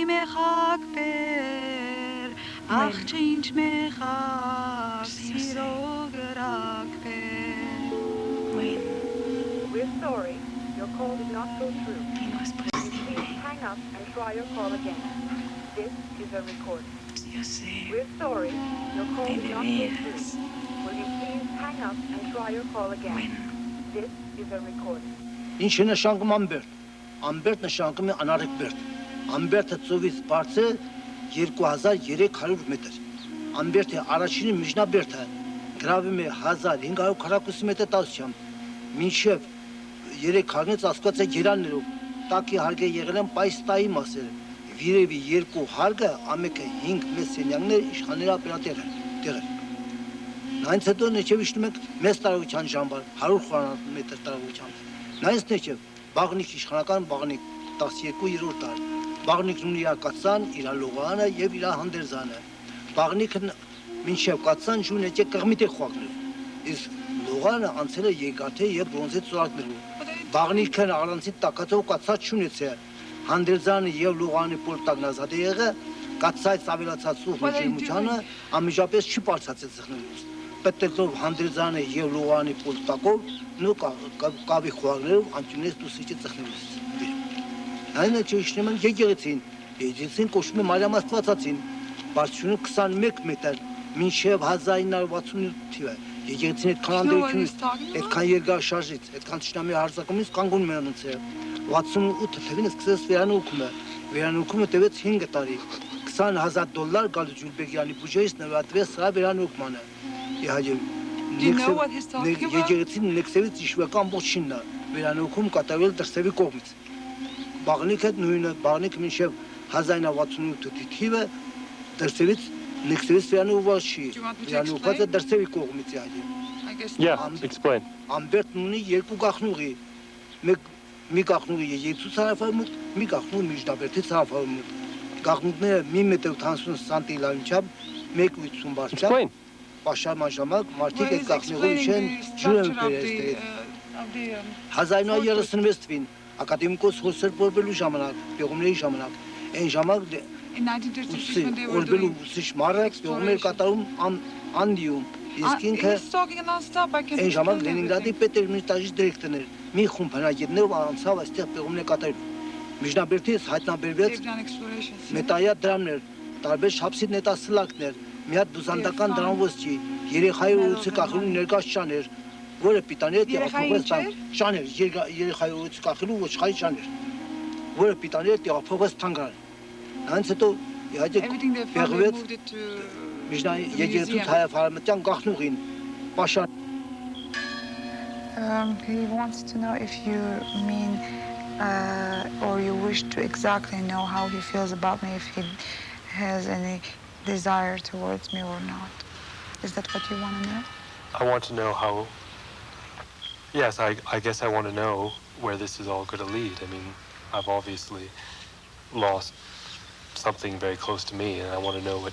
mechak per, ach change mechak, siro gerak per. Wait. We're sorry, your call did not go through. Please hang up and try your call again. This is a recording. We're sorry, your call did not go through. Will you please hang up and try your call again? This is a recording. Ինչ նշանակում ամբերտ։ Ամբերտ նշանակում է անառիկ բերտ։ Ամբերտը ծովից բարձր 2300 մետր։ Ամբերտը առաջինի միջնաբերտը գրավում է 1540 մետր տասությամբ, մինչև 3 հարգից ասկված է գերաններով, տակի հարգը եղել են պայստայի մասերը, վիրևի 2 հարգը ամեկը 5 մեծ սենյակներ իշխաներ ապերատեր տեղեր։ Նայնց հետո նեչև իշնում ենք մեծ տարողության ժամբար, 100 խորանատ մետր տարողությամբ։ Նայնց նեչև բաղնիկ իշխանական բաղնիկ 12-րդ դար, բաղնիկն ունի իր կացան, իր լողանը և իր հանդերձանը։ Բաղնիկը մինչև կացան ժուն էջե կղմիտ է խողակներ, իսկ լողանը անցել է երկաթե և բրոնզե ծորակներով։ Բաղնիկն առանցին տակածով կացած չունեց է, հանդերձանը և լողանի պոլտակն ազատ է եղը, կացած ավելացած սուխ ջերմությանը ամիջապես չի պարծած է ծխներուց։ Պետելով հանդերձանը և լողանի պոլտակով նու կավի խողակներով անտյունես դուսիչի ծխներուց։ Այնը չէ իշնում են եկեղեցին կոչում է Մարիամ Աստվածածին, բարձրությունը 21 մետր, մինչև 1968 թիվը։ Եկեղեցին այդքան անդրությունից, այդքան երկար շարժից, այդքան թշնամի հարձակումից կանգունում են անցել։ 68 թվին սկսեց վերանորոգումը տևեց 5 տարի։ $20,000 Գալու Ջուլբեկյանի բյուջեից նվիրատվեց սրա վերանորոգմանը։ Եկեղեցին նեքսևից իշխվական ոչինն է, վերանորոգում կատարվել դրսևի կողմից։ Բաղնիկը նույնը, բաղնիկը մինչև 1968 թիվը դրսևից նեքսևից վերանորոգված չի, վերանորոգված է դրսևի կողմից է։ Yeah, explain. Ամբերտն ունի 2 գաղտնուղի, մի գաղտնուղի եկեղեցու ցարավարմուտ, մի գաղտնուղի միջնաբերդի ցարավարմուտ։ Գաղտնուկները 1 մետր 80 սանտի լայնությամբ, 1.80 բարձրությամբ, պաշարման ժամանակ մարդիկ այդ գաղտնուղի չեն ջուր են բերել։ 1936 թվին ակադեմիկոս հոսեր որբելու ժամանակ, պեղումների ժամանակ, այն ժամանակ որբելու ուսիչ մարը պեղումներ կատարում Անդիում, իսկ ինքը այն ժամանակ Լենինգրադի Պետերմինտաժի դիրեկտորն էր, մի խումբ հնագետներով անցավ այստեղ պեղումներ կատարում։ Միջնաբերդից հայտնաբերվեց մետայա դրամներ, տարբեր չափսի նետասլակներ, մի հատ բուզանդական դրամոսջի, երեխայի ուղուցի կախելու ներկաշ ճաներ, որը պիտանի է տեղափոխվեց ճաներ, երեխայի ուղուցի կախելու ոչխարի ճաներ, որը պիտանի է տեղափոխվեց թանգարան։ Հենց հետո բեղվեց եկեղեցու հայավարմտյան գաղտնուղին, պաշար։ He wants to know if you mean or you wish to exactly know how he feels about me, if he has any desire towards me or not. Is that what you want to know? I want to know how. Yes, I guess I want to know where this is all going to lead. I mean, I've obviously lost something very close to me, and I want to know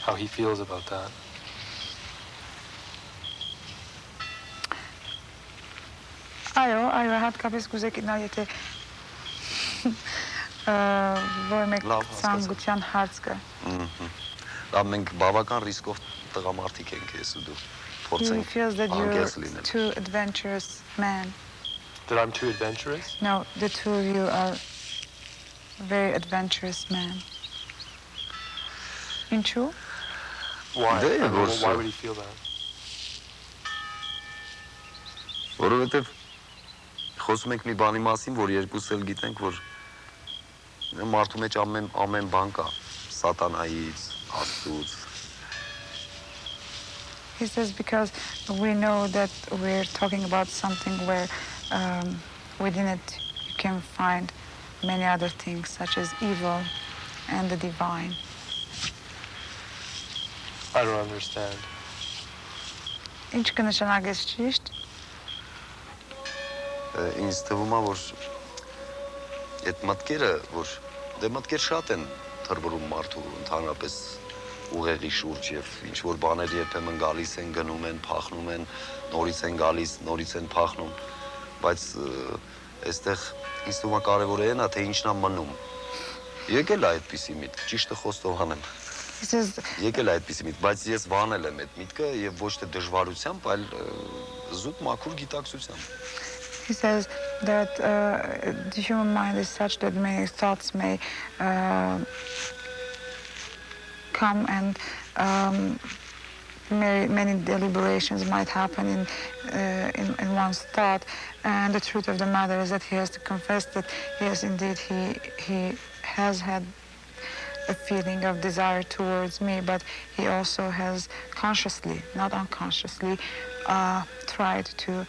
how he feels about that. Այո, հատկապես կուզեք նա եթե որ մեկ ցանկության հարց կա։ Լավ, մենք բավական ռիսկով տղամարդիկ ենք ես ու դու։ He feels that you're too adventurous man. That I'm too adventurous? No, the two of you are very adventurous men. Ինչու? Why? Why would he feel that? Որովհետև խոսում ենք մի բանի մասին, որ երկուս էլ գիտենք, որ մարդու մեջ ամեն բան կա, սատանայից, աստծուց։ He says because we know that we're talking about something where within it you can find many other things such as evil and the divine. I don't understand. Ինչ կնշանակես ճիշտ? Ինձ թվում է, որ այդ մտքերը, որ դե մտքեր շատ են թրվռում մարդու ընդհանրապես ուղեղի շուրջ եւ ինչ որ բաներ երբեմն գալիս են, գնում են, փախնում են, նորից են գալիս, նորից են փախնում, բայց այստեղ ինձ թվում է կարևորը այն է, թե ինչն է մնում։ Եկել է այդպիսի միտք, ճիշտը խոստով անեմ։ Եկել է այդպիսի միտք, բայց ես վանել եմ այդ միտքը եւ ոչ թե դժվարությամբ, այլ զուտ մաքուր գիտակցությամբ։ He says that the human mind is such that many thoughts may come and many deliberations might happen in one's thought, and the truth of the matter is that he has to confess that yes, indeed, he has had a feeling of desire towards me, but he also has consciously, not unconsciously, tried to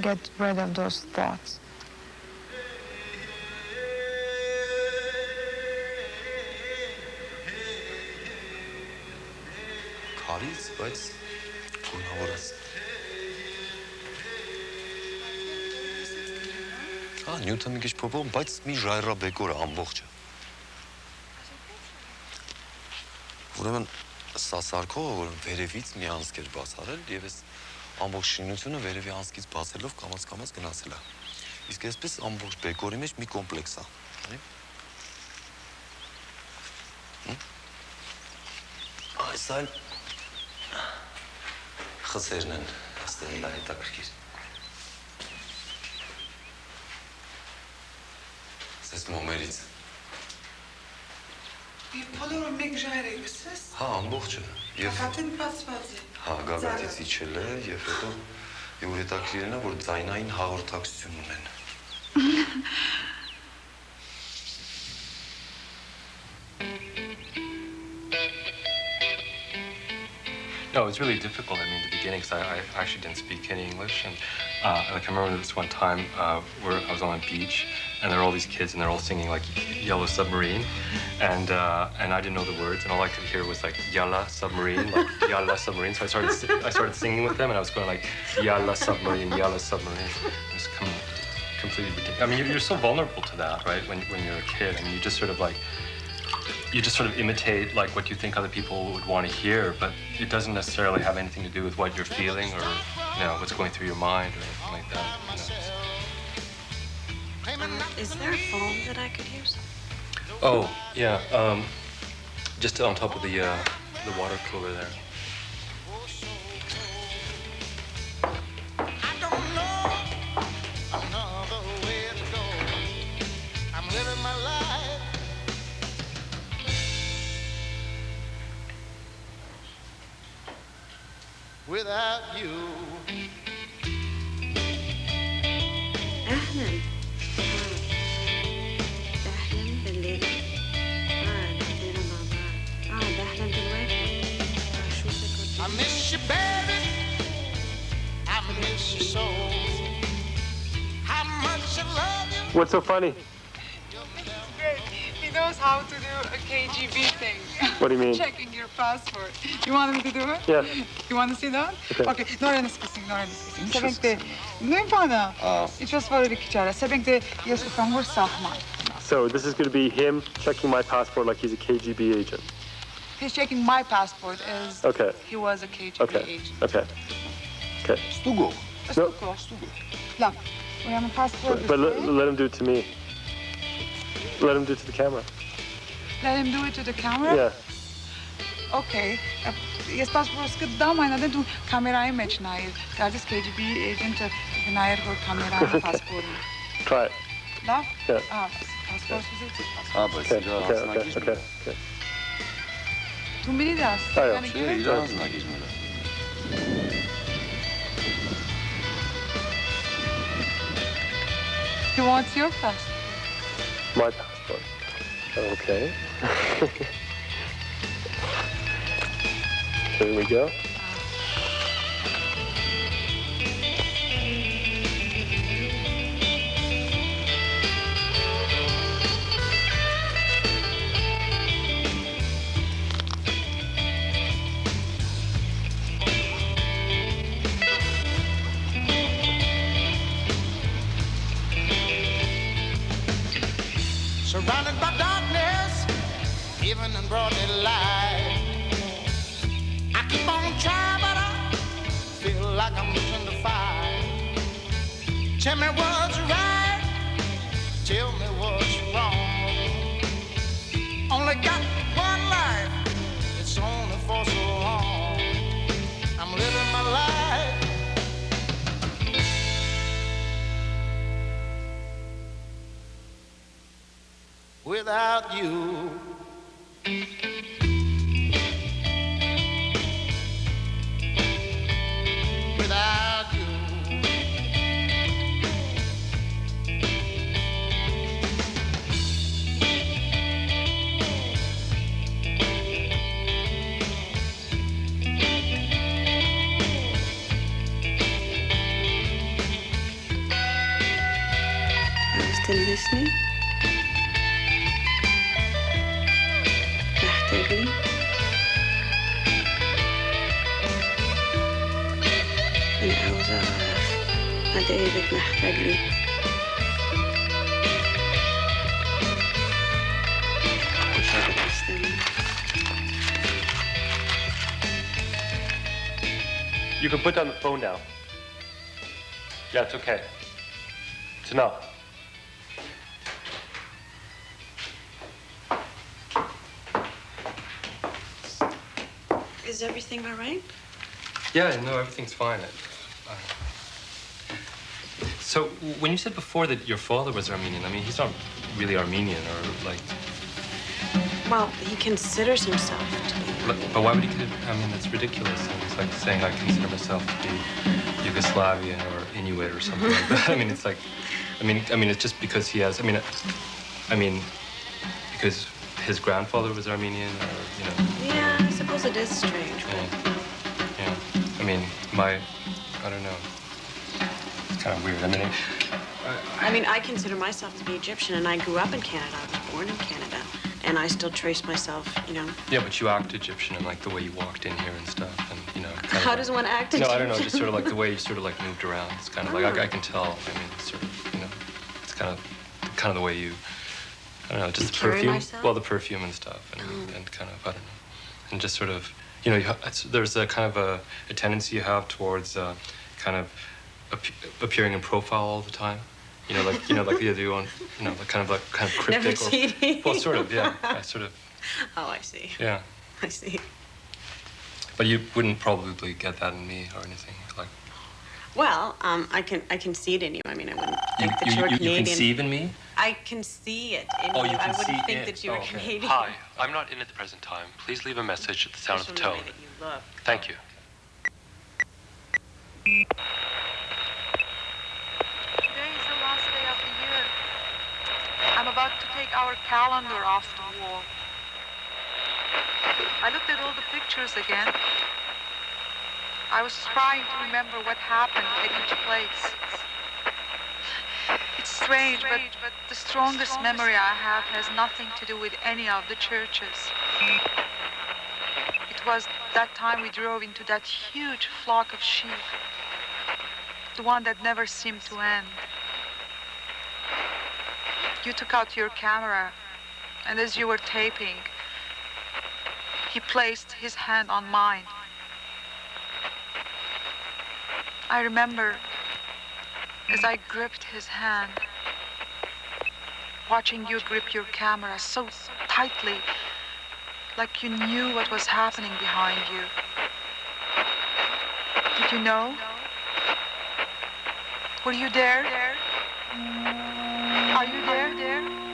get rid of those thoughts. Քարից, բայց գունավոր ես։ Նյութը մի քիչ փոփոխում, բայց մի ժայռաբեկոր է ամբողջը։ Ուրեմն սա սարքողը, որ վերևից մի անցք էր բացարել, եւ այս ամբողջ շինությունը վերևի անցքից բացելով կամաց գնացել է։ Իսկ այսպես ամբողջ բեկորի մեջ մի կոմպլեքս է։ Այս այլ խցերն են, ստեն դա հետաքրքիր։ Սես մոմերից։ Եվ բոլորը մեկ ժայր եք սես։ Հա, ամբողջը։ Գագաթին բացված է։ Հա, գագաթից իջել է եւ հետո եւ հետաքրքիրն է, որ ձայնային հաղորդակցություն ունեն։ No, it was really difficult. I mean, in the beginning, because I actually didn't speak any English, and like I remember this one time where I was on a beach, and there were all these kids, and they're all singing like "Yellow Submarine," and I didn't know the words, and all I could hear was like "Yalla Submarine," like "Yalla Submarine." So I started singing with them, and I was going like "Yalla Submarine, Yalla Submarine." It was completely ridiculous. I mean, you're so vulnerable to that, right? When you're a kid, I mean, you just sort of imitate like what you think other people would want to hear, but it doesn't necessarily have anything to do with what you're feeling or what's going through your mind or anything like that. Is there a phone that I could use? Oh yeah, just on top of the water cooler there. Without you. أهلاً. أهلاً بالليل. نادينا مع بعض. أهلاً دلوقتي. أشوفك. I miss you, baby. I miss you so. How much I love you. What's so funny? Great. He knows how to do a KGB thing. What do you mean? Checking your passport. You want him to do it? Yeah. You want to see that? Okay. Noranis kissing. Sebengte, no pana. It was for the kichara. Sebengte, yes, from where Sahman. So this is going to be him checking my passport like he's a KGB agent. He's checking my passport as he was a KGB agent. Okay. Stugo. No. Look, we have a passport. But let him do it to me. Let him do it to the camera. Let him do it to the camera? Yeah. Okay. Yes, passport قدام أنا ده كاميرا image ناير. Gadis KGB agent ناير هو كاميرا passport. Try it. لا؟ Yeah. Passport is it? Okay. Tu mi das? He wants your passport. My passport. Okay. Here we go. Surrounded by darkness, even in broad daylight. I keep on trying, but I feel like I'm losing the fight. Tell me what's right, tell me what's wrong. Only got one life, it's only for so long. I'm living my life. Without you. Without you. تلبسني؟ محتاج لي؟ أنا عاوزة أعرف قد إيه محتاج لي. مش قادرة أستنى. You can put down the phone now. Yeah, it's okay. It's enough. Is everything all right? Yeah, no, everything's fine. So, when you said before that your father was Armenian, I mean, he's not really Armenian, or like... Well, he considers himself to be. But why would he? I mean, that's ridiculous. It's like saying I consider myself to be Yugoslavian or Inuit or something like that. I mean, it's like, I mean, it's just because he has. I mean, because his grandfather was Armenian, or you know. Yeah, I suppose it is strange. Yeah. I mean, I don't know. It's kind of weird. I mean, I consider myself to be Egyptian, and I grew up in Canada. I was born in Canada, and I still trace myself, you know. Yeah, but you act Egyptian, and like the way you walked in here and stuff, and you know. How does one act Egyptian? No, I don't know. Just sort of like the way you sort of like moved around. It's kind of like I can tell. I mean, it's sort of, you know, it's kind of the way you. I don't know, just the perfume. Myself? Well, the perfume and stuff, and kind of I don't know, and just sort of, you know, there's a kind of a tendency you have towards kind of appearing in profile all the time. You know, like the other one, you know, kind of cryptic. Never cheating. Well, sort of, yeah. Sort of. Oh, I see. Yeah. I see. But you wouldn't probably get that in me or anything like. Well, I can see it in you. I mean, I wouldn't think that you were Canadian. You conceive in me? I can see it in you. You can I wouldn't see think it. that you were Canadian. Hi, I'm not in at the present time. Please leave a message at the sound of the tone. That you look. Thank you. Today is the last day of the year. I'm about to take our calendar off the wall. I looked at all the pictures again. I was trying to remember what happened at each place. It's strange, but the strongest memory I have has nothing to do with any of the churches. It was that time we drove into that huge flock of sheep. The one that never seemed to end. You took out your camera, and as you were taping, he placed his hand on mine. I remember as I gripped his hand, watching you grip your camera so tightly, like you knew what was happening behind you. Did you know? Were you there? Are you there?